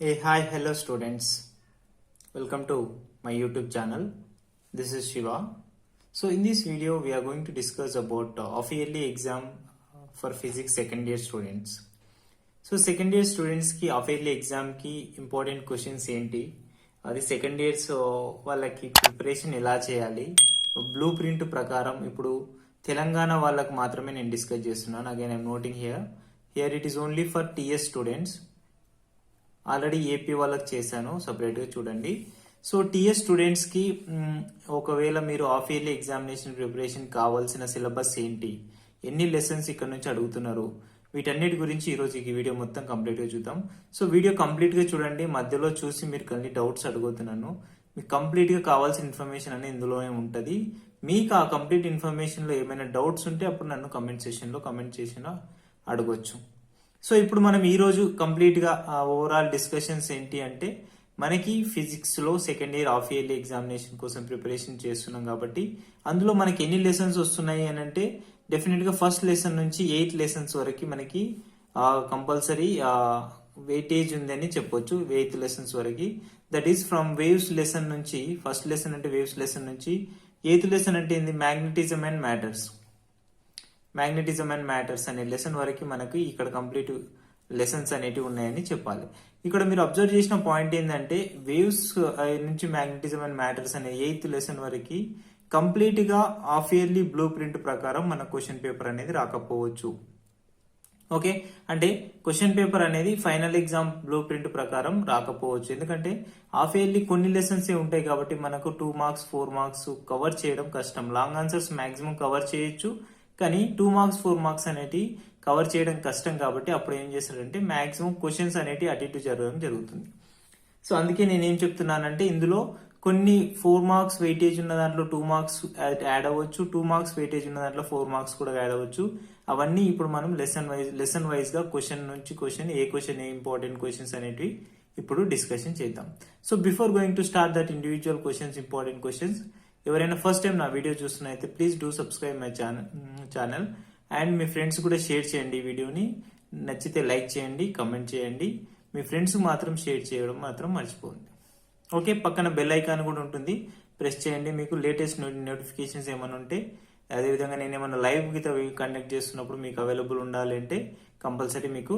Hey, hi, hello students. Welcome to my YouTube channel. This is Shiva. So in this video, we are going to discuss about half-yearly exam for physics second year students. So second year స్టూడెంట్స్కి half yearly ఎగ్జామ్కి important questions ఏంటి, అది second years వాళ్ళకి preparation ఎలా చేయాలి, blue print ప్రకారం ఇప్పుడు తెలంగాణ వాళ్ళకి మాత్రమే నేను డిస్కస్ చేస్తున్నాను. Again I'm noting here it is only for TS students. Already AP వాళ్ళకి చేశాను సపరేట్గా చూడండి. సో టీఎస్ స్టూడెంట్స్కి ఒకవేళ మీరు హాఫ్ ఇయర్లీ ఎగ్జామినేషన్ ప్రిపరేషన్ కావాల్సిన సిలబస్ ఏంటి, ఎన్ని లెసన్స్ ఇక్కడ నుంచి అడుగుతున్నారు, వీటన్నిటి గురించి ఈరోజు ఈ వీడియో మొత్తం కంప్లీట్గా చూద్దాం. సో వీడియో కంప్లీట్గా చూడండి, మధ్యలో చూసి మీరు కొన్ని డౌట్స్ అడుగుతున్నాను. మీకు కంప్లీట్గా కావాల్సిన ఇన్ఫర్మేషన్ అనేది ఇందులోనే ఉంటుంది. మీకు ఆ కంప్లీట్ ఇన్ఫర్మేషన్లో ఏమైనా డౌట్స్ ఉంటే అప్పుడు నన్ను కమెంట్ సెషన్లో అడగొచ్చు. సో ఇప్పుడు మనం ఈరోజు కంప్లీట్గా ఓవరాల్ డిస్కషన్స్ ఏంటి అంటే, మనకి ఫిజిక్స్లో second year half yearly examination కోసం ప్రిపరేషన్ చేస్తున్నాం కాబట్టి అందులో మనకి ఎన్ని లెసన్స్ వస్తున్నాయి అని అంటే, డెఫినెట్గా ఫస్ట్ లెసన్ నుంచి 8 లెసన్స్ వరకు మనకి కంపల్సరీ వెయిటేజ్ ఉందని చెప్పొచ్చు. 8 లెసన్స్ వరకు, that is from waves lesson నుంచి, ఫస్ట్ లెసన్ అంటే వేవ్స్ లెసన్ నుంచి 8th లెసన్ అంటే ఏంది, మ్యాగ్నెటిజం అండ్ మ్యాటర్స్ అనే లెసన్ వరకు మనకి ఇక్కడ కంప్లీట్ లెసన్స్ అనేటివి ఉన్నాయని చెప్పాలి. ఇక్కడ మీరు అబ్జర్వ్ చేసిన పాయింట్ ఏంటంటే, వేవ్స్ నుంచి మ్యాగ్నెటిజం అండ్ మ్యాటర్స్ అనే 8th లెసన్ వరకు కంప్లీట్ గా హాఫ్ ఇయర్లీ బ్లూ ప్రింట్ ప్రకారం మన క్వశ్చన్ పేపర్ అనేది రాకపోవచ్చు. ఓకే, అంటే క్వశ్చన్ పేపర్ అనేది ఫైనల్ ఎగ్జామ్ బ్లూ ప్రింట్ ప్రకారం రాకపోవచ్చు. ఎందుకంటే హాఫ్ ఇయర్లీ కొన్ని లెసన్స్ ఉంటాయి కాబట్టి మనకు 2 మార్క్స్ 4 మార్క్స్ కవర్ చేయడం కష్టం. లాంగ్ ఆన్సర్స్ మాక్సిమం కవర్ చేయొచ్చు, కానీ 2 మార్క్స్ 4 మార్క్స్ అనేటి కవర్ చేయడం కష్టం. కాబట్టి అప్పుడు ఏం చేస్తారంటే మాక్సిమం క్వశ్చన్స్ అనేటి అటు ఇటు జరగడం జరుగుతుంది. సో అందుకే నేనేం చెప్తున్నానంటే, ఇందులో కొన్ని 4 మార్క్స్ వెయిటేజ్ ఉన్న దాంట్లో 2 మార్క్స్ యాడ్ అవ్వచ్చు, 2 మార్క్స్ వెయిటేజ్ ఉన్న దాంట్లో 4 మార్క్స్ కూడా యాడ్ అవ్వచ్చు. అవన్నీ ఇప్పుడు మనం లెసన్ వైజ్ గా క్వశ్చన్ నుంచి క్వశ్చన్, ఏ ఇంపార్టెంట్ క్వశ్చన్స్ అనేటివి ఇప్పుడు డిస్కషన్ చేద్దాం. So before going to start that individual questions, important questions, ఎవరైనా ఫస్ట్ టైం నా వీడియో చూస్తున్నైతే please do subscribe my channel and మీ ఫ్రెండ్స్ కూడా షేర్ చేయండి. ఈ వీడియోని నచ్చితే లైక్ చేయండి, కమెంట్ చేయండి, మీ ఫ్రెండ్స్ మాత్రం షేర్ చేయడం మాత్రం మర్చిపోండి. ఓకే, పక్కన బెల్ ఐకాన్ కూడా ఉంటుంది, ప్రెస్ చేయండి. మీకు లేటెస్ట్ నోటిఫికేషన్స్ ఏమైనా ఉంటే, అదేవిధంగా నేను ఏమైనా లైవ్ గీత కండక్ట్ చేస్తున్నప్పుడు మీకు అవైలబుల్ ఉండాలి అంటే కంపల్సరీ మీకు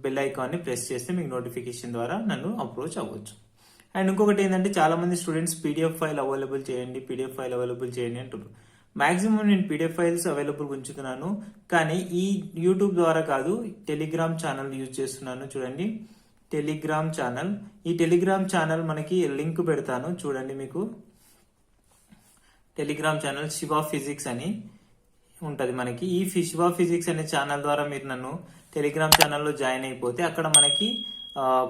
బెల్ ఐకాన్ని ప్రెస్ చేస్తే మీకు నోటిఫికేషన్ ద్వారా నన్ను అప్రోచ్ అవ్వచ్చు. అండ్ ఇంకొకటి ఏంటంటే, చాలా మంది స్టూడెంట్స్ పీడిఎఫ్ ఫైల్ అవైలబుల్ చేయండి అంటున్నారు. మాక్సిమం నేను పీడిఎఫ్ ఫైల్స్ అవైలబుల్ ఉంచుతున్నాను, కానీ ఈ యూట్యూబ్ ద్వారా కాదు, టెలిగ్రామ్ ఛానల్ యూజ్ చేస్తున్నాను. చూడండి, టెలిగ్రామ్ ఛానల్, ఈ టెలిగ్రామ్ ఛానల్ మనకి లింక్ పెడతాను చూడండి. మీకు టెలిగ్రామ్ ఛానల్ శివ ఫిజిక్స్ అని ఉంటది మనకి. ఈ శివ ఫిజిక్స్ అనే ఛానల్ ద్వారా మీరు నన్ను టెలిగ్రామ్ ఛానల్లో జాయిన్ అయిపోతే అక్కడ మనకి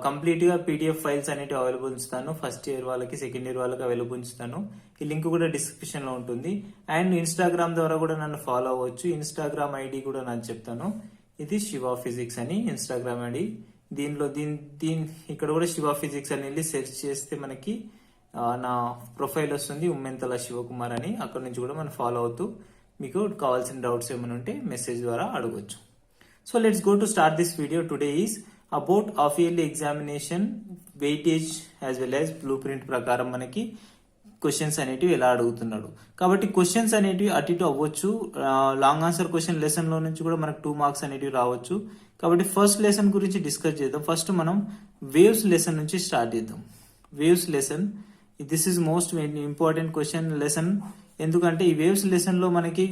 కంప్లీట్ గా పీడిఎఫ్ ఫైల్స్ అనేవి అవైలబుల్ ఉంచుతాను. ఫస్ట్ ఇయర్ వాళ్ళకి, సెకండ్ ఇయర్ వాళ్ళకి అవైలబుల్ ఉంచుతాను. ఈ లింక్ కూడా డిస్క్రిప్షన్ లో ఉంటుంది. అండ్ ఇన్స్టాగ్రామ్ ద్వారా కూడా నన్ను ఫాలో అవ్వచ్చు. ఇన్స్టాగ్రామ్ ఐడి కూడా నాకు చెప్తాను. ఇది శివ ఫిజిక్స్ అని ఇన్స్టాగ్రామ్ ఐడి. ఇక్కడ కూడా శివ ఫిజిక్స్ అని వెళ్ళి సెర్చ్ చేస్తే మనకి నా ప్రొఫైల్ వస్తుంది, ఉమ్మెంతల శివకుమార్ అని. అక్కడ నుంచి కూడా మనం ఫాలో అవుతూ మీకు కావాల్సిన డౌట్స్ ఏమైనా ఉంటే మెసేజ్ ద్వారా అడగొచ్చు. So let's go to start this video. Today is about half yearly examination weightage as well as blue print ప్రకారం మనకి క్వశ్చన్స్ అనేటివి ఎలా అడుగుతున్నాడు. కాబట్టి క్వశ్చన్స్ అనేటివి అటు ఇటు అవ్వచ్చు. లాంగ్ ఆన్సర్ క్వశ్చన్ లెసన్ లో నుంచి కూడా మనకు 2 మార్క్స్ అనేటివి రావచ్చు. కాబట్టి ఫస్ట్ లెసన్ గురించి డిస్కస్ చేద్దాం. ఫస్ట్ మనం వేవ్స్ లెసన్ నుంచి స్టార్ట్ చేద్దాం. Waves lesson, this is most important question lesson. ఎందుకంటే ఈ వేవ్స్ లెసన్ లో మనకి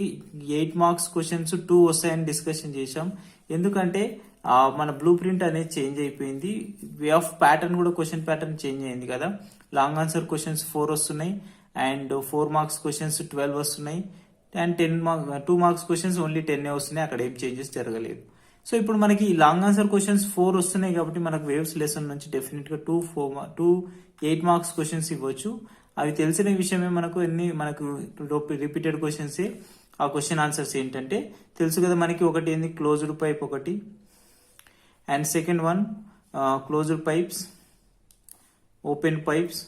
8 మార్క్స్ క్వశ్చన్స్ 2 వస్తాయని డిస్కషన్ చేశాం. ఎందుకంటే మన బ్లూ ప్రింట్ అనేది చేంజ్ అయిపోయింది. వే ఆఫ్ ప్యాటర్న్ కూడా, క్వశ్చన్ ప్యాటర్న్ చేంజ్ అయింది కదా. లాంగ్ ఆన్సర్ క్వశ్చన్స్ 4 వస్తున్నాయి అండ్ 4 మార్క్స్ క్వశ్చన్స్ 12 వస్తున్నాయి అండ్ 2 మార్క్స్ క్వశ్చన్స్ ఓన్లీ 10 వస్తున్నాయి. అక్కడ ఏం చేంజెస్ జరగలేదు. సో ఇప్పుడు మనకి లాంగ్ ఆన్సర్ క్వశ్చన్స్ 4 వస్తున్నాయి కాబట్టి మనకు వేవ్స్ లెసన్ నుంచి డెఫినెట్ గా 2 8 మార్క్స్ క్వశ్చన్స్ ఇవ్వచ్చు. అవి తెలిసిన విషయమే. మనకు రిపీటెడ్ క్వశ్చన్స్. ఆ క్వశ్చన్ ఆన్సర్స్ ఏంటంటే తెలుసు కదా మనకి. ఒకటి ఏంది, క్లోజ్డ్ పైప్ ఒకటి, and second one closed pipes, open pipes.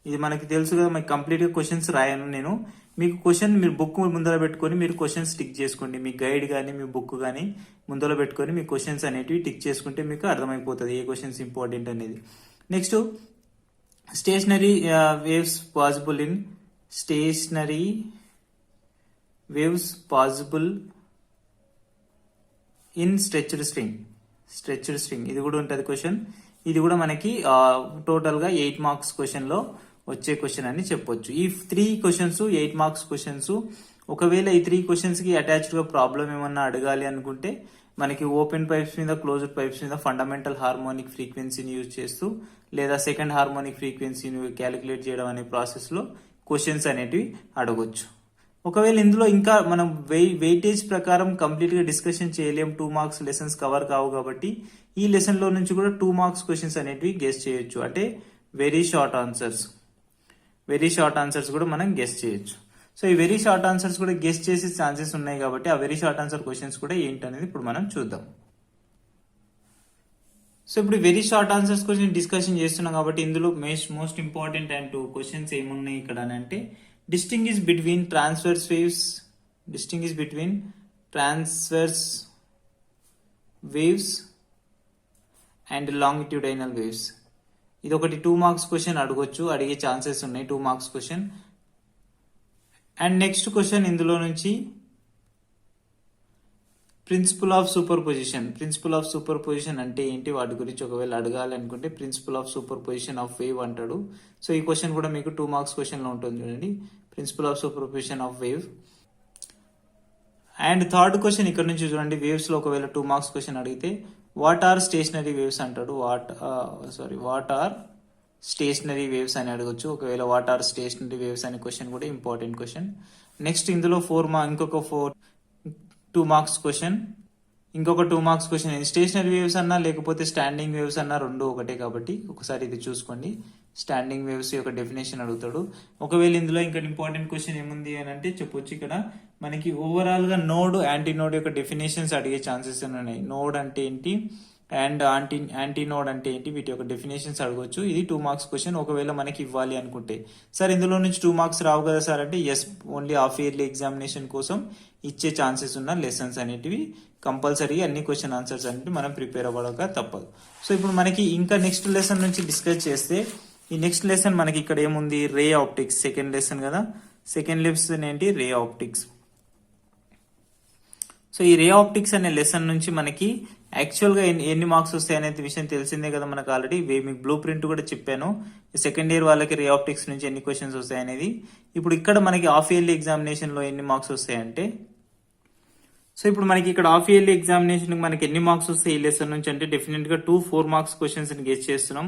ఇది మనకి తెలుసు కదా. మనకి కంప్లీట్ గా క్వశ్చన్స్ రాయను నేను. మీకు క్వశ్చన్ మీరు బుక్ ముందర పెట్టుకొని మీరు క్వశ్చన్స్ టిక్ చేసుకోండి. మీ గైడ్ కానీ మీ బుక్ కానీ ముందర పెట్టుకొని మీ క్వశ్చన్స్ అనేటివి టిక్ చేసుకుంటే మీకు అర్థమైపోతుంది ఏ క్వశ్చన్స్ ఇంపార్టెంట్ అనేది. Next stationery waves possible in stationery waves possible in stretched string ఇది కూడా ఉంటుంది క్వశ్చన్. ఇది కూడా మనకి టోటల్ గా 8 మార్క్స్ క్వశ్చన్ లో వచ్చే క్వశ్చన్ అని చెప్పొచ్చు. ఈ 3 క్వశ్చన్స్ 8 మార్క్స్ క్వశ్చన్స్. ఒకవేళ ఈ 3 క్వశ్చన్స్ కి అటాచ్డ్ గా ప్రాబ్లం ఏమన్నా అడగాలి అనుకుంటే మనకి ఓపెన్ పైప్స్ మీద క్లోజ్డ్ పైప్స్ మీద ఫండమెంటల్ హార్మోనిక్ ఫ్రీక్వెన్సీని యూజ్ చేస్తూ లేదా సెకండ్ హార్మోనిక్ ఫ్రీక్వెన్సీని క్యాలిక్యులేట్ చేయడం అనే ప్రాసెస్ లో క్వశ్చన్స్ అనేటివి అడగొచ్చు. ఒకవేళ ఇందులో ఇంకా మనం వెయిటేజ్ ప్రకారం కంప్లీట్ గా డిస్కషన్ చేయలేం, 2 మార్క్స్ లెసన్స్ కవర్ కావు కాబట్టి ఈ లెసన్ లో నుంచి కూడా 2 మార్క్స్ క్వశ్చన్స్ అనేటివి గెస్ చేయొచ్చు. అంటే వెరీ షార్ట్ ఆన్సర్స్ కూడా మనం గెస్ చేయొచ్చు. సో ఈ వెరీ షార్ట్ ఆన్సర్స్ కూడా గెస్ చేసే ఛాన్సెస్ ఉన్నాయి కాబట్టి ఆ వెరీ షార్ట్ ఆన్సర్ క్వశ్చన్స్ కూడా ఏంటనేది ఇప్పుడు మనం చూద్దాం. సో ఇప్పుడు very short answers question discussion చేస్తున్నాం కాబట్టి ఇందులో మోస్ట్ ఇంపార్టెంట్ అండ్ 2 క్వశ్చన్స్ ఏమున్నాయి ఇక్కడ అని అంటే distinguish between transverse waves and longitudinal waves. ఇది ఒకటి 2 మార్క్స్ క్వశ్చన్ అడిగే ఛాన్సెస్ ఉన్నాయి, 2 marks question. And next question ఇందులో నుంచి ప్రిన్సిపల్ ఆఫ్ సూపర్ పొజిషన్ అంటే ఏంటి, వాటి గురించి ఒకవేళ అడగాలి అనుకుంటే ప్రిన్సిపల్ ఆఫ్ సూపర్ పొజిషన్ ఆఫ్ వేవ్ అంటాడు. సో ఈ క్వశ్చన్ కూడా మీకు 2 మార్క్స్ క్వశ్చన్ లో ఉంటుంది చూడండి, ప్రిన్సిపల్ ఆఫ్ సూపర్ పొజిషన్ ఆఫ్ వేవ్. అండ్ థర్డ్ క్వశ్చన్ ఇక్కడ నుంచి చూడండి, వేవ్స్ లో ఒకవేళ 2 మార్క్స్ క్వశ్చన్ అడిగితే వాట్ ఆర్ స్టేషనరీ వేవ్స్ అంటాడు. వాట్ ఆర్ స్టేషనరీ వేవ్స్ అని అడగొచ్చు. ఒకవేళ వాట్ ఆర్ స్టేషనరీ వేవ్స్ అనే క్వశ్చన్ కూడా ఇంపార్టెంట్ క్వశ్చన్. నెక్స్ట్ ఇందులో 2 మార్క్స్ క్వశ్చన్, ఇంకొక 2 మార్క్స్ క్వశ్చన్. స్టేషనరీ వేవ్స్ అన్నా లేకపోతే స్టాండింగ్ వేవ్స్ అన్నా రెండు ఒకటే కాబట్టి ఒకసారి ఇది చూసుకోండి. స్టాండింగ్ వేవ్స్ యొక్క డెఫినేషన్ అడుగుతాడు. ఒకవేళ ఇందులో ఇంకా ఇంపార్టెంట్ క్వశ్చన్ ఏముంది అని అంటే చెప్పొచ్చు, ఇక్కడ మనకి ఓవరాల్ గా నోడ్ యాంటీ నోడ్ యొక్క డెఫినేషన్స్ అడిగే ఛాన్సెస్ ఉన్నాయి. నోడ్ అంటే ఏంటి అండ్ యాంటీ నోడ్ అంటే ఏంటి, వీటి యొక్క డెఫినేషన్స్ అడగొచ్చు. ఇది 2 మార్క్స్ క్వశ్చన్ ఒకవేళ మనకి ఇవ్వాలి అనుకుంటే. సార్ ఇందులో నుంచి 2 మార్క్స్ రావు కదా సార్ అంటే yes, only half yearly examination కోసం ఇచ్చే ఛాన్సెస్ ఉన్న లెసన్స్ అనేటివి కంపల్సరీ అన్ని క్వశ్చన్ ఆన్సర్స్ అనేవి మనం ప్రిపేర్ అవ్వక తప్పదు. సో ఇప్పుడు మనకి ఇంకా నెక్స్ట్ లెసన్ నుంచి డిస్కస్ చేస్తే ఈ నెక్స్ట్ లెసన్ మనకి ఇక్కడ ఏముంది, రే ఆప్టిక్స్. సెకండ్ లెసన్ కదా, సెకండ్ లెసన్ ఏంటి, రే ఆప్టిక్స్. సో ఈ రే ఆప్టిక్స్ అనే లెసన్ నుంచి మనకి యాక్చువల్ గా ఎన్ని మార్క్స్ వస్తాయి అనే విషయం తెలిసిందే కదా మనకు ఆల్రెడీ. మీకు బ్లూ ప్రింట్ కూడా చెప్పాను, సెకండ్ ఇయర్ వాళ్ళకి రే ఆప్టిక్స్ నుంచి ఎన్ని క్వశ్చన్స్ వస్తాయి అనేది. ఇప్పుడు ఇక్కడ మనకి హాఫ్ ఇయర్లీ ఎగ్జామినేషన్ లో ఎన్ని మార్క్స్ వస్తాయంటే, సో ఇప్పుడు మనకి ఇక్కడ హాఫ్ ఇయర్లీ ఎగ్జామినేషన్ మనకి ఎన్ని మార్క్స్ వస్తాయి ఈ లెసన్ నుంచి అంటే డెఫినెట్ గా 2 4 మార్క్స్ క్వశ్చన్స్ గెస్ చేస్తున్నాం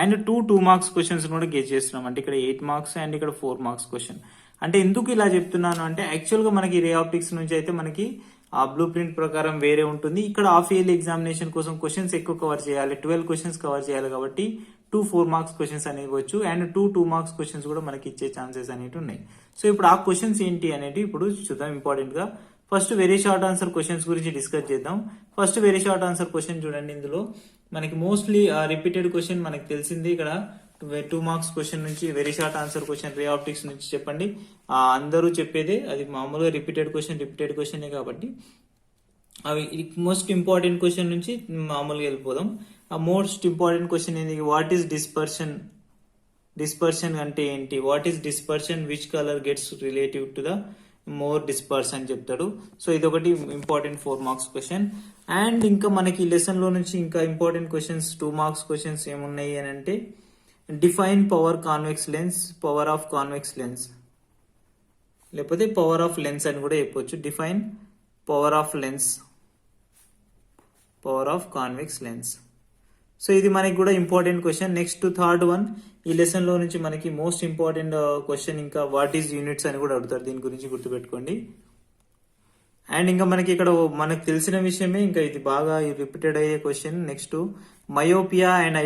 అండ్ 2 మార్క్స్ క్వశ్చన్స్ కూడా గెస్ చేస్తున్నాం. అంటే ఇక్కడ 8 మార్క్స్ అండ్ ఇక్కడ 4 మార్క్స్ క్వశ్చన్. అంటే ఎందుకు ఇలా చెప్తున్నాను అంటే యాక్చువల్ గా మనకి రే ఆప్టిక్స్ నుంచి అయితే మనకి ఆ బ్లూ ప్రింట్ ప్రకారం వేరే ఉంటుంది. ఇక్కడ హాఫ్ ఇయర్లీ ఎగ్జామినేషన్ కోసం క్వశ్చన్స్ ఎక్కువ కవర్ చేయాలి, 12 క్వశ్చన్స్ కవర్ చేయాలి కాబట్టి 2 4 మార్క్స్ క్వశ్చన్స్ అనేవి ఇవ్వచ్చు అండ్ 2 మార్క్స్ క్వశ్చన్స్ కూడా మనకి ఇచ్చే ఛాన్సెస్ అనేవి ఉన్నాయి. సో ఇప్పుడు ఆ క్వశ్చన్స్ ఏంటి అనేది ఇప్పుడు చూద్దాం ఇంపార్టెంట్ గా. First very short answer questions గురించి డిస్కస్ చేద్దాం. First very short answer question చూడండి, ఇందులో మనకి మోస్ట్లీ రిపీటెడ్ క్వశ్చన్ మనకి తెలిసింది. ఇక్కడ 2 మార్క్స్ క్వశ్చన్ నుంచి very short answer question ray optics నుంచి చెప్పండి. అందరూ చెప్పేదే, అది మామూలుగా రిపీటెడ్ క్వశ్చన్ కాబట్టి అవి మోస్ట్ ఇంపార్టెంట్ క్వశ్చన్ నుంచి మామూలుగా వెళ్ళిపోదాం. ఆ మోస్ట్ ఇంపార్టెంట్ క్వశ్చన్ ఏంటి, వాట్ ఈస్ డిస్పర్షన్ అంటే ఏంటి, what is dispersion, which colour gets relative to the more disperse అని చెప్తాడు. సో ఇది ఒకటి ఇంపార్టెంట్ 4 మార్క్స్ క్వశ్చన్. అండ్ ఇంకా మనకి లెసన్ లో నుంచి ఇంకా ఇంపార్టెంట్ క్వశ్చన్స్ 2 మార్క్స్ క్వశ్చన్స్ ఏమున్నాయి అని అంటే define power of convex lens లేకపోతే పవర్ ఆఫ్ లెన్స్ అని కూడా చెప్పొచ్చు. Define power of convex lens. So ఇది మనకి కూడా important question. Next third one, ఈ లెసన్ లో నుంచి మనకి మోస్ట్ ఇంపార్టెంట్ క్వశ్చన్ ఇంకా వాట్ ఈస్ యూనిట్స్ అని కూడా అడుగుతారు, దీని గురించి గుర్తుపెట్టుకోండి. అండ్ ఇంకా మనకి ఇక్కడ మనకు తెలిసిన విషయమే, ఇంకా ఇది బాగా రిపీటెడ్ అయ్యే question. Next myopia and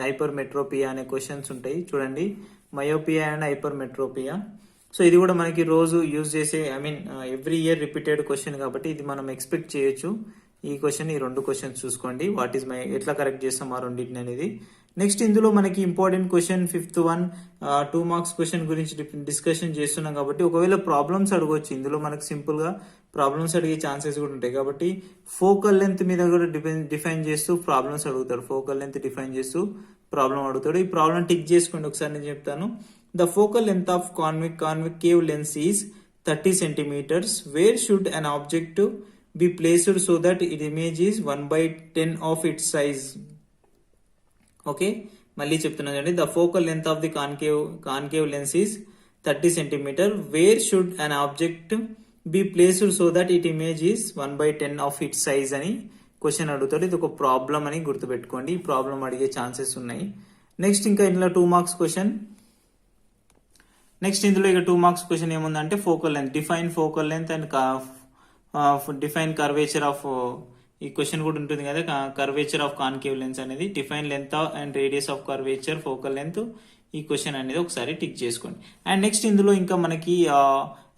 hypermetropia అనే క్వశ్చన్స్ ఉంటాయి చూడండి, మయోపియా అండ్ హైపర్మెట్రోపియా. సో ఇది కూడా మనకి రోజు యూజ్ చేసే ఎవ్రీ ఇయర్ రిపీటెడ్ క్వశ్చన్ కాబట్టి ఇది మనం ఎక్స్పెక్ట్ చేయొచ్చు. ఈ క్వశ్చన్, ఈ 2 క్వశ్చన్స్ చూసుకోండి. వాట్ ఈస్ మై, ఎట్లా కరెక్ట్ చేస్తాం ఆ రెండింటిని అనేది. నెక్స్ట్ ఇందులో మనకి important question 5th one 2 marks question గురించి డిస్కషన్ చేస్తున్నాం కాబట్టి ఒకవేళ ప్రాబ్లమ్స్ అడగవచ్చు. ఇందులో మనకు సింపుల్ గా ప్రాబ్లమ్స్ అడిగే ఛాన్సెస్ కూడా ఉంటాయి కాబట్టి ఫోకల్ లెంత్ మీద కూడా డిఫైన్ చేస్తూ ప్రాబ్లమ్స్ అడుగుతాడు. ఫోకల్ లెంత్ డిఫైన్ చేస్తూ ప్రాబ్లం అడుగుతాడు. ఈ ప్రాబ్లం టిక్ చేసుకోండి ఒకసారి, నేను చెప్తాను. The focal length of concave lens is 30 centimeters. Where should an object be placed so that its image is 1/10 of its size? Okay, మళ్ళీ చెప్తున్నాను అండి. The focal length of the concave lens is 30 centimeter. Where should an object be placed so that it image is 1/10 of it size అని question అడుగుతాడు. ఇది ఒక problem అని గుర్తుపెట్టుకోండి. ఈ ప్రాబ్లం అడిగే ఛాన్సెస్ ఉన్నాయి. నెక్స్ట్ ఇంకా ఇందులో 2 మార్క్స్ క్వశ్చన్. నెక్స్ట్ ఇందులో ఇక 2 మార్క్స్ క్వశ్చన్ ఏముందంటే focal length, define focal length and define curvature of, ఈ క్వశ్చన్ కూడా ఉంటుంది కదా, కర్వేచర్ ఆఫ్ కాన్కేవ్ లెన్స్ అనేది. Define length and radius of curvature focal length, ఈ క్వశ్చన్ అనేది ఒకసారి టిక్ చేసుకోండి. అండ్ నెక్స్ట్ ఇందులో ఇంకా మనకి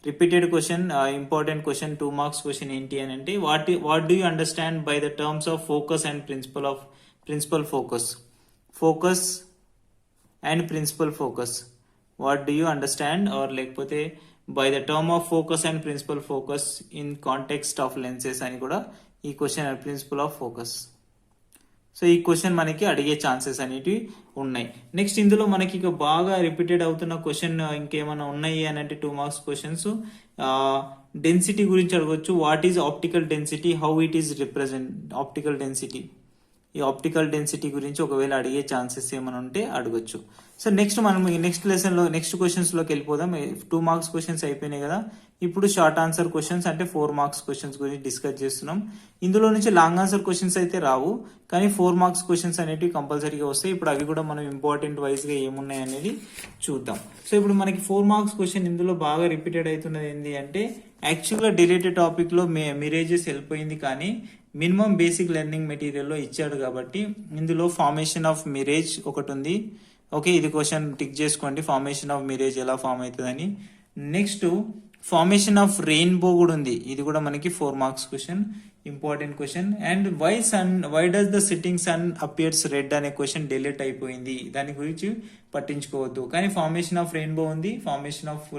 repeated question, important question 2 marks question ఏంటి అని అంటే what do you understand by the terms of focus and principal focus. Focus and principal focus, what do you understand or లేకపోతే by the term of focus and principal focus in context of lenses అని కూడా ఈ question, principle of focus. So ఈ question మనకి అడిగే chances అనేటివి ఉన్నాయి. Next ఇందులో మనకి ఇక బాగా రిపీటెడ్ అవుతున్న క్వశ్చన్ ఇంకేమైనా ఉన్నాయి అని అంటే 2 మార్క్స్ క్వశ్చన్స్. డెన్సిటీ గురించి అడగవచ్చు. What is optical density, how it is represent optical density. ఈ ఆప్టికల్ డెన్సిటీ గురించి ఒకవేళ అడిగే ఛాన్సెస్ ఏమైనా ఉంటే అడగచ్చు. సో నెక్స్ట్ మనం నెక్స్ట్ లెసన్ లో నెక్స్ట్ క్వశ్చన్స్ లోకి వెళ్ళిపోదాం. 2 మార్క్స్ క్వశ్చన్స్ అయిపోయినాయి కదా. ఇప్పుడు షార్ట్ ఆన్సర్ క్వశ్చన్స్ అంటే 4 మార్క్స్ క్వశ్చన్స్ గురించి డిస్కస్ చేస్తున్నాం. ఇందులో నుంచి లాంగ్ ఆన్సర్ క్వశ్చన్స్ అయితే రావు, కానీ 4 మార్క్స్ క్వశ్చన్స్ అనేవి కంపల్సరీగా వస్తాయి. ఇప్పుడు అవి కూడా మనం ఇంపార్టెంట్ వైజ్ గా ఏమున్నాయి అనేది చూద్దాం. సో ఇప్పుడు మనకి 4 మార్క్స్ క్వశ్చన్ ఇందులో బాగా రిపీటెడ్ అవుతున్నది ఏంటి అంటే, యాక్చువల్ గా డిలేటెడ్ టాపిక్ లో మిరేజెస్ వెళ్ళిపోయింది, కానీ మినిమం బేసిక్ లెర్నింగ్ మెటీరియల్ లో ఇచ్చాడు కాబట్టి ఇందులో ఫార్మేషన్ ఆఫ్ మిరేజ్ ఒకటి ఉంది. ఓకే, ఇది క్వశ్చన్ టిక్ చేసుకోండి, ఫార్మేషన్ ఆఫ్ మిరేజ్ ఎలా ఫామ్ అవుతుందని. నెక్స్ట్ ఫార్మేషన్ ఆఫ్ రెయిన్బో కూడా ఉంది, ఇది కూడా మనకి 4 marks question, important question. And why does the sitting sun appears red అనే క్వశ్చన్ డిలీట్ అయిపోయింది, దాని గురించి పట్టించుకోవద్దు. కానీ ఫార్మేషన్ ఆఫ్ రెయిన్బో ఉంది, ఫార్మేషన్ ఆఫ్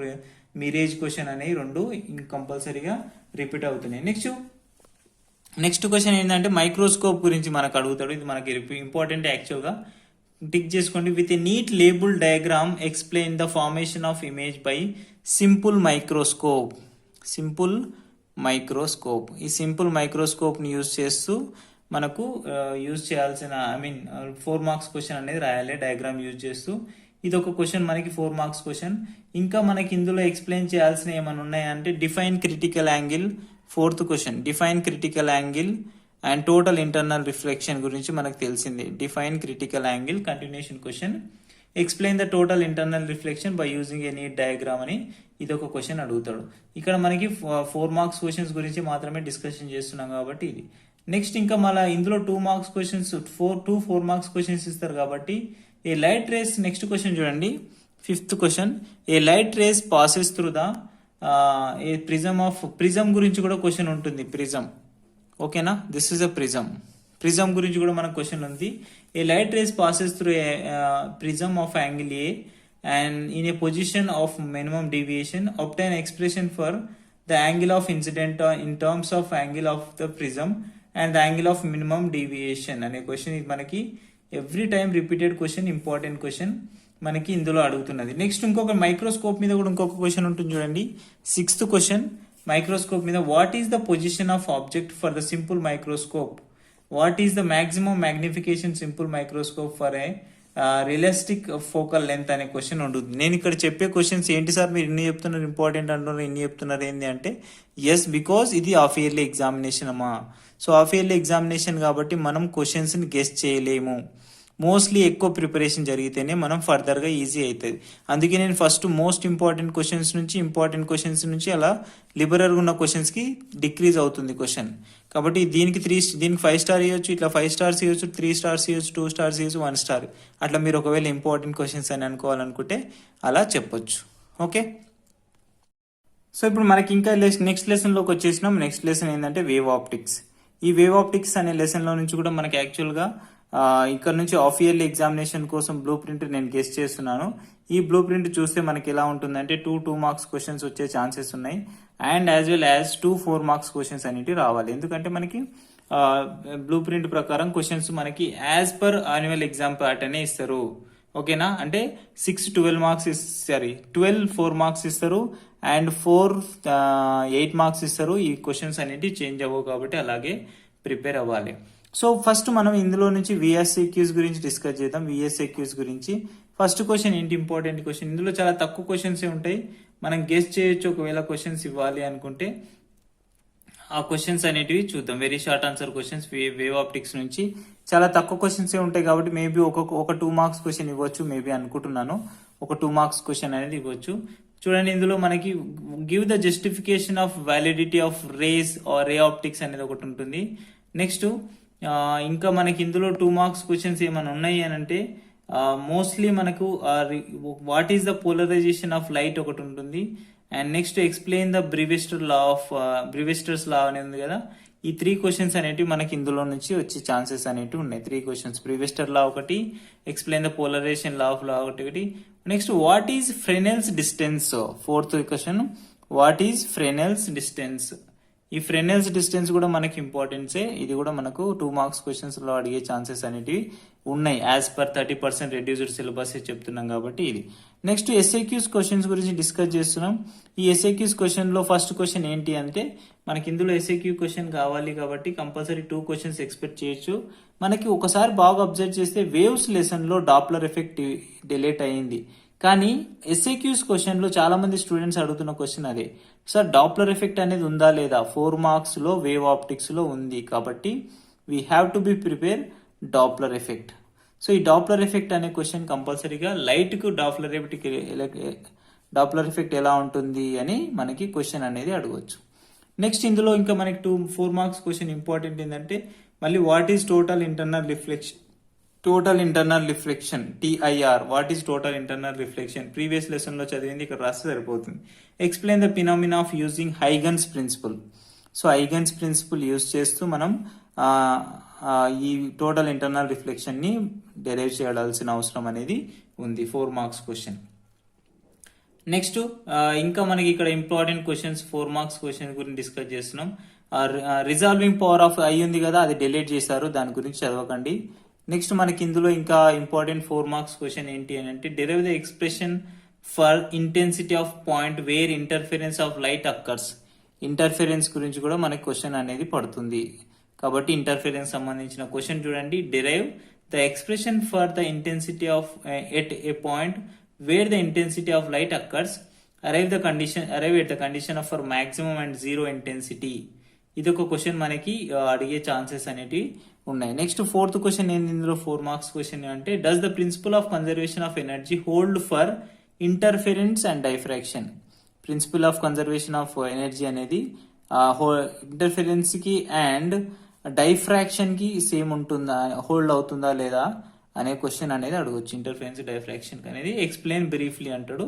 మిరేజ్ క్వశ్చన్ అనేవి 2 కంపల్సరీగా రిపీట్ అవుతున్నాయి. నెక్స్ట్ క్వశ్చన్ ఏంటంటే మైక్రోస్కోప్ గురించి మనకు అడుగుతాడు. ఇది మనకి ఇంపార్టెంట్ యాక్చువల్గా, టిక్ చేసుకోండి. With a neat label diagram explain the formation of image by simple microscope. Simple microscope, ఈ సింపుల్ మైక్రోస్కోప్ని యూజ్ చేస్తూ మనకు యూజ్ చేయాల్సిన 4 మార్క్స్ క్వశ్చన్ అనేది రాయాలి డయాగ్రామ్ యూజ్ చేస్తూ. ఇది ఒక క్వశ్చన్ మనకి 4 మార్క్స్ క్వశ్చన్. ఇంకా మనకి ఇందులో ఎక్స్ప్లెయిన్ చేయాల్సిన ఏమైనా ఉన్నాయంటే define critical angle, 4th question. Define critical angle and total internal reflection గురించి మనకు తెలిసింది. Define critical angle continuation question. Explain the total internal reflection by using a neat diagram అని ఇది ఒక క్వశ్చన్ అడుగుతాడు. ఇక్కడ మనకి 4 మార్క్స్ క్వశ్చన్స్ గురించి మాత్రమే డిస్కషన్ చేస్తున్నాం కాబట్టి ఇది. నెక్స్ట్ ఇంకా మళ్ళీ ఇందులో 2 మార్క్స్ క్వశ్చన్స్ 4 మార్క్స్ క్వశ్చన్స్ ఇస్తారు కాబట్టి ఏ లైట్ రేస్, నెక్స్ట్ క్వశ్చన్ చూడండి 5th question. A light rays passes through the A prism గురించి కూడా క్వశ్చన్ ఉంటుంది. ప్రిజం, ఓకేనా, దిస్ ఇస్ అ ప్రిజం గురించి కూడా మనకు క్వశ్చన్ ఉంది. A light rays passes through a prism of angle A and in a position of minimum deviation obtain expression for the angle of incident in terms of angle of the prism and the angle of minimum deviation అనే question. ఇది మనకి every time repeated question, important question మనకి ఇందులో అడుగుతున్నది. Next ఇంకొక microscope మీద కూడా ఇంకొక క్వశ్చన్ ఉంటుంది చూడండి, 6th క్వశ్చన్. మైక్రోస్కోప్ మీద what is the position of object for the simple microscope, what is the maximum magnification simple microscope for a realistic focal length అనే క్వశ్చన్ ఉంటుంది. నేను ఇక్కడ చెప్పే క్వశ్చన్స్ ఏంటి సార్ మీరు ఇన్ని చెప్తున్నారు, ఇంపార్టెంట్ అంటున్నారు, ఇన్ని చెప్తున్నారు ఏంటి అంటే, ఎస్ బికాస్ ఇది హాఫ్ ఇయర్లీ ఎగ్జామినేషన్ అమ్మా. సో హాఫ్ ఇయర్లీ ఎగ్జామినేషన్ కాబట్టి మనం క్వశ్చన్స్ని గెస్ చేయలేము. మోస్ట్లీ ఎక్కువ ప్రిపరేషన్ జరిగితేనే మనం ఫర్దర్గా ఈజీ అవుతుంది. అందుకే నేను ఫస్ట్ మోస్ట్ ఇంపార్టెంట్ క్వశ్చన్స్ నుంచి అలా లిబరల్గా ఉన్న క్వశ్చన్స్కి డిక్రీజ్ అవుతుంది క్వశ్చన్. కాబట్టి దీనికి 5 స్టార్ ఇవ్వచ్చు, ఇట్లా 5 స్టార్స్ ఇవ్వచ్చు, 3 స్టార్స్ ఇవ్వచ్చు, 2 స్టార్స్ ఇవ్వచ్చు, 1 స్టార్, అట్లా మీరు ఒకవేళ ఇంపార్టెంట్ క్వశ్చన్స్ అని అనుకోవాలనుకుంటే అలా చెప్పొచ్చు. ఓకే, సో ఇప్పుడు మనకి ఇంకా నెక్స్ట్ లెసన్లోకి వచ్చేసినాం. నెక్స్ట్ లెసన్ ఏంటంటే వేవ్ ఆప్టిక్స్. ఈ వేవ్ ఆప్టిక్స్ అనే లెసన్ లో నుంచి కూడా మనకి యాక్చువల్ గా ఇక్కడ నుంచి హాఫ్ ఇయర్లీ ఎగ్జామినేషన్ కోసం బ్లూ ప్రింట్ నేను గెస్ట్ చేస్తున్నాను. ఈ బ్లూ ప్రింట్ చూస్తే మనకి ఎలా ఉంటుందంటే 2 మార్క్స్ క్వశ్చన్స్ వచ్చే ఛాన్సెస్ ఉన్నాయి and as well as 4 marks questions అనేవి రావాలి. ఎందుకంటే మనకి బ్లూ ప్రింట్ ప్రకారం క్వశ్చన్స్ మనకి as per annual exam pattern ఇస్తారు. ఓకేనా, అంటే 12 మార్క్స్ 12 4 మార్క్స్ ఇస్తారు అండ్ 4 8 మార్క్స్ ఇస్తారు. ఈ క్వశ్చన్స్ అనేవి చేంజ్ అవ్వవు కాబట్టి అలాగే ప్రిపేర్ అవ్వాలి. సో ఫస్ట్ మనం ఇందులో నుంచి విఎస్ఏక్యూస్ గురించి డిస్కస్ చేద్దాం. విఎస్ఏక్యూస్ గురించి ఫస్ట్ క్వశ్చన్ ఏంటి, ఇంపార్టెంట్ క్వశ్చన్. ఇందులో చాలా తక్కువ క్వశ్చన్స్ ఉంటాయి, మనం గెస్ చేయొచ్చు. ఒకవేళ క్వశ్చన్స్ ఇవ్వాలి అనుకుంటే ఆ క్వశ్చన్స్ అనేటివి చూద్దాం. Very short answer questions wave optics నుంచి చాలా తక్కువ క్వశ్చన్స్ ఉంటాయి కాబట్టి మేబీ ఒక 2 మార్క్స్ క్వశ్చన్ ఇవ్వచ్చు మేబీ అనుకుంటున్నాను. ఒక 2 మార్క్స్ క్వశ్చన్ అనేది ఇవ్వచ్చు. చూడండి, ఇందులో మనకి give the justification of validity of rays or ray optics అనేది ఒకటి ఉంటుంది. నెక్స్ట్ ఇంకా మనకి ఇందులో 2 మార్క్స్ క్వశ్చన్స్ ఏమైనా ఉన్నాయి అని అంటే మోస్ట్లీ మనకు what is the polarization of light ఒకటి ఉంటుంది. And next explain the Brewster's law అనేది ఉంది కదా. ఈ 3 క్వశ్చన్స్ అనేటివి మనకి ఇందులో నుంచి వచ్చే ఛాన్సెస్ అనేటివి ఉన్నాయి. 3 క్వశ్చన్స్, బ్రివెస్టర్ లా ఒకటి, explain the polarisation law of law ఒకటి. Next what is Fresnel's distance, 4th question, what is Fresnel's distance. ఈ ఫ్రెనెల్స్ డిస్టెన్స్ కూడా మనకి ఇంపార్టెన్సే. ఇది కూడా మనకు 2 మార్క్స్ క్వశ్చన్స్ లో అడిగే ఛాన్సెస్ అనేటివి ఉన్నాయి. యాజ్ పర్ 30% రెడ్యూస్డ్ సిలబస్ చెప్తున్నాం కాబట్టి ఇది. నెక్స్ట్ ఎస్ఏక్యూస్ క్వశ్చన్స్ గురించి డిస్కస్ చేస్తున్నాం. ఈ ఎస్ఏక్యూస్ క్వశ్చన్ లో ఫస్ట్ క్వశ్చన్ ఏంటి అంటే మనకి ఇందులో ఎస్ఏక్యూ క్వశ్చన్ కావాలి కాబట్టి కంపల్సరీ 2 క్వశ్చన్స్ ఎక్స్పెక్ట్ చేయొచ్చు. మనకి ఒకసారి బాగా అబ్జర్వ్ చేస్తే వేవ్స్ లెసన్ లో డాప్లర్ ఎఫెక్ట్ డిలేట్ అయ్యింది, కానీ ఎస్ఏక్యూస్ క్వశ్చన్ లో చాలా మంది స్టూడెంట్స్ అడుగుతున్న క్వశ్చన్ అదే, సార్ డాప్లర్ ఎఫెక్ట్ అనేది ఉందా లేదా. 4 మార్క్స్ లో వేవ్ ఆప్టిక్స్ లో ఉంది కాబట్టి we have to be prepare Doppler effect. So ఈ డాప్లర్ ఎఫెక్ట్ అనే క్వశ్చన్ కంపల్సరీగా లైట్ కు డాప్లర్ ఎఫెక్ట్ ఎలా ఉంటుంది అని మనకి క్వశ్చన్ అనేది అడగవచ్చు. నెక్స్ట్ ఇందులో ఇంకా మనకి 4 మార్క్స్ క్వశ్చన్ ఇంపార్టెంట్ ఏంటంటే మళ్ళీ what is total internal reflection TIR. What is total internal reflection, previous lesson లో చదివింది ఇక్కడ రాస్తే సరిపోతుంది. Explain the phenomena of using Huygens principle. So Huygens principle use చేస్తూ మనం ఈ టోటల్ ఇంటర్నల్ రిఫ్లెక్షన్ ని డెరైవ్ చేయాల్సిన అవసరం అనేది ఉంది. 4 మార్క్స్ క్వశ్చన్. నెక్స్ట్ ఇంకా మనకి ఇక్కడ ఇంపార్టెంట్ క్వశ్చన్స్ 4 మార్క్స్ క్వశ్చన్ గురించి డిస్కస్ చేస్తున్నాం. రిజాల్వింగ్ పవర్ ఆఫ్ ఐ ఉంది కదా, అది డిలీట్ చేశారు, దాని గురించి చదవకండి. నెక్స్ట్ మనకి ఇందులో ఇంకా ఇంపార్టెంట్ 4 మార్క్స్ క్వశ్చన్ ఏంటి అని అంటే derive the expression for intensity of point where interference of light occurs. Interference గురించి కూడా మనకి క్వశ్చన్ అనేది పడుతుంది కాబట్టి ఇంటర్ఫిరెన్స్ సంబంధించిన క్వశ్చన్ చూడండి. Derive the expression for the intensity of at a point where the intensity of light occurs, arrive at the condition of for maximum and zero intensity. ఇది ఒక క్వశ్చన్ మనకి అడిగే ఛాన్సెస్ అనేటివి ఉన్నాయి. నెక్స్ట్ 4th క్వశ్చన్ ఏంది ఇందులో 4 marks question అంటే does the principle of conservation of energy hold for interference and diffraction. Principle of conservation of energy అనేది ఇంటర్ఫిరెన్స్ కి అండ్ డైఫ్రాక్షన్ కి సేమ్ ఉంటుందా, హోల్డ్ అవుతుందా లేదా అనే క్వశ్చన్ అనేది అడగొచ్చు. ఇంటర్ఫిరెన్స్ డైఫ్రాక్షన్ అనేది ఎక్స్ప్లెయిన్ బ్రీఫ్లీ అంటాడు.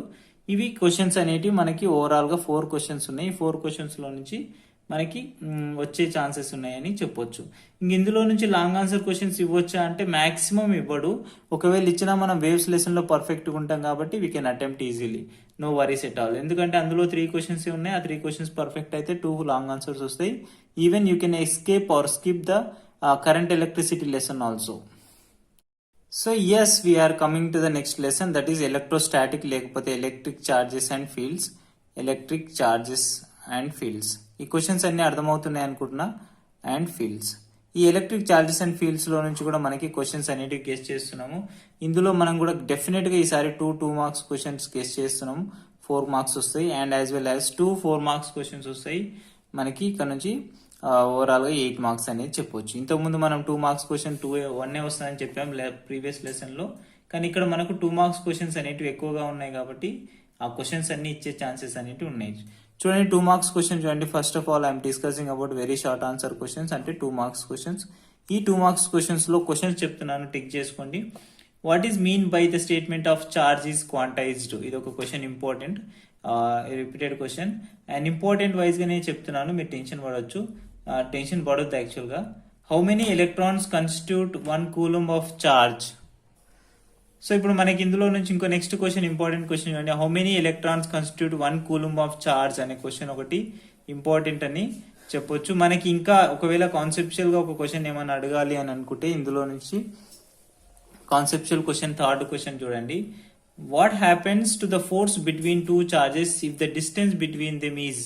ఇవి క్వశ్చన్స్ అనేటివి మనకి ఓవరాల్ గా 4 క్వశ్చన్స్ ఉన్నాయి. 4 క్వశ్చన్స్ లో నుంచి మనకి వచ్చే ఛాన్సెస్ ఉన్నాయని చెప్పొచ్చు. ఇందులో నుంచి లాంగ్ ఆన్సర్ క్వశ్చన్స్ ఇవ్వచ్చా అంటే మాక్సిమం ఇవ్వడు. ఒకవేళ ఇచ్చినా మనం వేవ్స్ లెసన్ లో పర్ఫెక్ట్ గా ఉంటాం కాబట్టి we can attempt easily, no worries at all. ఎందుకంటే అందులో 3 క్వశ్చన్స్ ఉన్నాయి. ఆ 3 క్వశ్చన్స్ పర్ఫెక్ట్ అయితే 2 లాంగ్ ఆన్సర్స్ వస్తాయి. Even you can escape or skip the current electricity lesson also. So yes, we're coming to the next lesson, that is electrostatic లేకపోతే electric charges and fields. ఈ questions అన్ని అర్థమవుతున్నాయి అనుకుంటున్నా. And fields, ఈ electric charges and fields లో నుంచి కూడా మనకి క్వశ్చన్స్ అనేటివి గెస్ చేస్తున్నాము. ఇందులో మనం కూడా డెఫినెట్ గా ఈసారి 2 మార్క్స్ క్వశ్చన్స్ గెస్ చేస్తున్నాము. 4 మార్క్స్ వస్తాయి and as well as 2 4 marks questions వస్తాయి మనకి. ఇక్కడ నుంచి ఓవరాల్ గా 8 మార్క్స్ అనేది చెప్పొచ్చు. ఇంతకుముందు మనం 2 మార్క్స్ క్వశ్చన్ 1 వస్తుందని చెప్పాం ప్రీవియస్ లెసన్ లో, కానీ ఇక్కడ మనకు 2 మార్క్స్ క్వశ్చన్స్ అనేటివి ఎక్కువగా ఉన్నాయి కాబట్టి ఆ క్వశ్చన్స్ అన్ని ఇచ్చే ఛాన్సెస్ అనేటివి ఉన్నాయి. చూడండి 2 మార్క్స్ క్వశ్చన్ చూడండి. First of all I'm discussing about very short answer questions, అంటే 2 మార్క్స్ క్వశ్చన్స్. ఈ 2 మార్క్స్ క్వశ్చన్స్ లో క్వశ్చన్స్ చెప్తున్నాను, టిక్ చేసుకోండి. What is mean by the statement of charge is quantised. ఇది ఒక question important, repeated question and important wise గానే చెప్తున్నాను, మీరు టెన్షన్ పడవచ్చు. టెన్షన్ పడొద్దు యాక్చువల్గా. How many electrons constitute 1 coulomb of charge. So ఇప్పుడు మనకి ఇందులో నుంచి ఇంకో నెక్స్ట్ క్వశ్చన్, ఇంపార్టెంట్ క్వశ్చన్ చూడండి. How many electrons constitute 1 coulomb of charge అనే క్వశ్చన్ ఒకటి ఇంపార్టెంట్ అని చెప్పొచ్చు. మనకి ఇంకా ఒకవేళ కాన్సెప్చువల్ గా ఒక క్వశ్చన్ ఏమైనా అడగాలి అని అనుకుంటే ఇందులో నుంచి కాన్సెప్చువల్ క్వశ్చన్, థర్డ్ క్వశ్చన్ చూడండి. What happens to the force between 2 charges if the distance between them is.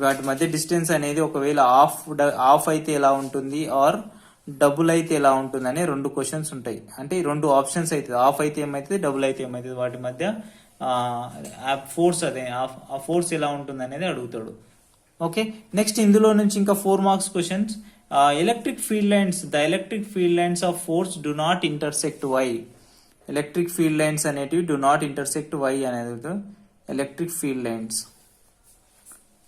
వాటి మధ్య డిస్టెన్స్ అనేది ఒకవేళ ఆఫ్ అయితే ఎలా ఉంటుంది, ఆర్ డబుల్ అయితే ఎలా ఉంటుంది అనే 2 క్వశ్చన్స్ ఉంటాయి. అంటే 2 ఆప్షన్స్ అవుతుంది. ఆఫ్ అయితే ఏమైతుంది, డబుల్ అయితే ఏమైతుంది, వాటి మధ్య ఫోర్స్ ఆ ఫోర్స్ ఎలా ఉంటుంది అనేది అడుగుతాడు. ఓకే, నెక్స్ట్ ఇందులో నుంచి ఇంకా 4 marks questions. Electric field lines, the electric field lines of force do not intersect why. Electric field lines అనేటివి డు నాట్ ఇంటర్సెక్ట్ వై అనేది ఎలక్ట్రిక్ ఫీల్డ్ లైన్స్.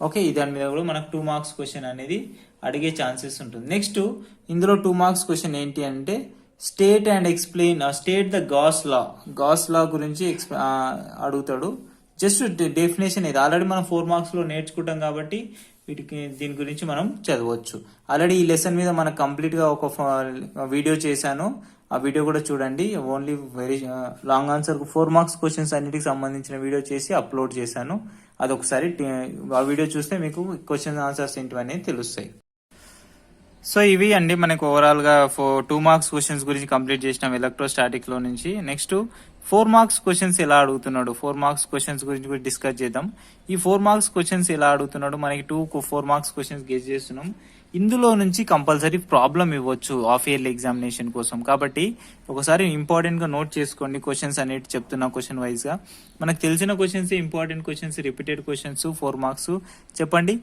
ఓకే, దాని మీద కూడా మనకు 2 మార్క్స్ క్వశ్చన్ అనేది అడిగే ఛాన్సెస్ ఉంటుంది. నెక్స్ట్ ఇందులో 2 మార్క్స్ క్వశ్చన్ ఏంటి అంటే state and explain, state the gas law. Gas లా గురించి అడుగుతాడు. జస్ట్ డెఫినేషన్ ఇది ఆల్రెడీ మనం 4 మార్క్స్ లో నేర్చుకుంటాం కాబట్టి దీని గురించి మనం చదవచ్చు. ఆల్రెడీ ఈ లెసన్ మీద మనకు కంప్లీట్ గా ఒక వీడియో చేశాను, ఆ వీడియో కూడా చూడండి. Only very long answer 4 marks questions అన్నిటికి సంబంధించిన వీడియో చేసి అప్లోడ్ చేశాను. అదొకసారి ఆ వీడియో చూస్తే మీకు క్వశ్చన్ ఆన్సర్స్ ఏంటివనేది తెలుస్తాయి. సో ఇవి అండి మనకు ఓవరాల్ గా 2 మార్క్స్ క్వశ్చన్స్ గురించి కంప్లీట్ చేసినాం ఎలక్ట్రోస్టాటిక్ లో నుంచి. నెక్స్ట్ 4 మార్క్స్ క్వశ్చన్స్ ఎలా అడుగుతున్నాడు, 4 మార్క్స్ క్వశ్చన్స్ గురించి కూడా డిస్కస్ చేద్దాం. ఈ 4 మార్క్స్ క్వశ్చన్స్ ఎలా అడుగుతున్నాడు, మనకి 4 మార్క్స్ క్వశ్చన్స్ గెస్ చేస్తున్నాం. ఇందులో నుంచి కంపల్సరీ ప్రాబ్లం ఇవ్వచ్చు హాఫ్ ఇయర్లీ ఎగ్జామినేషన్ కోసం. కాబట్టి ఒకసారి ఇంపార్టెంట్ గా నోట్ చేసుకోండి క్వశ్చన్స్ అనేవి చెప్తున్నా క్వశ్చన్ వైజ్ గా. మనకు తెలిసిన questions, important questions, repeated questions 4 marks. చెప్పండి,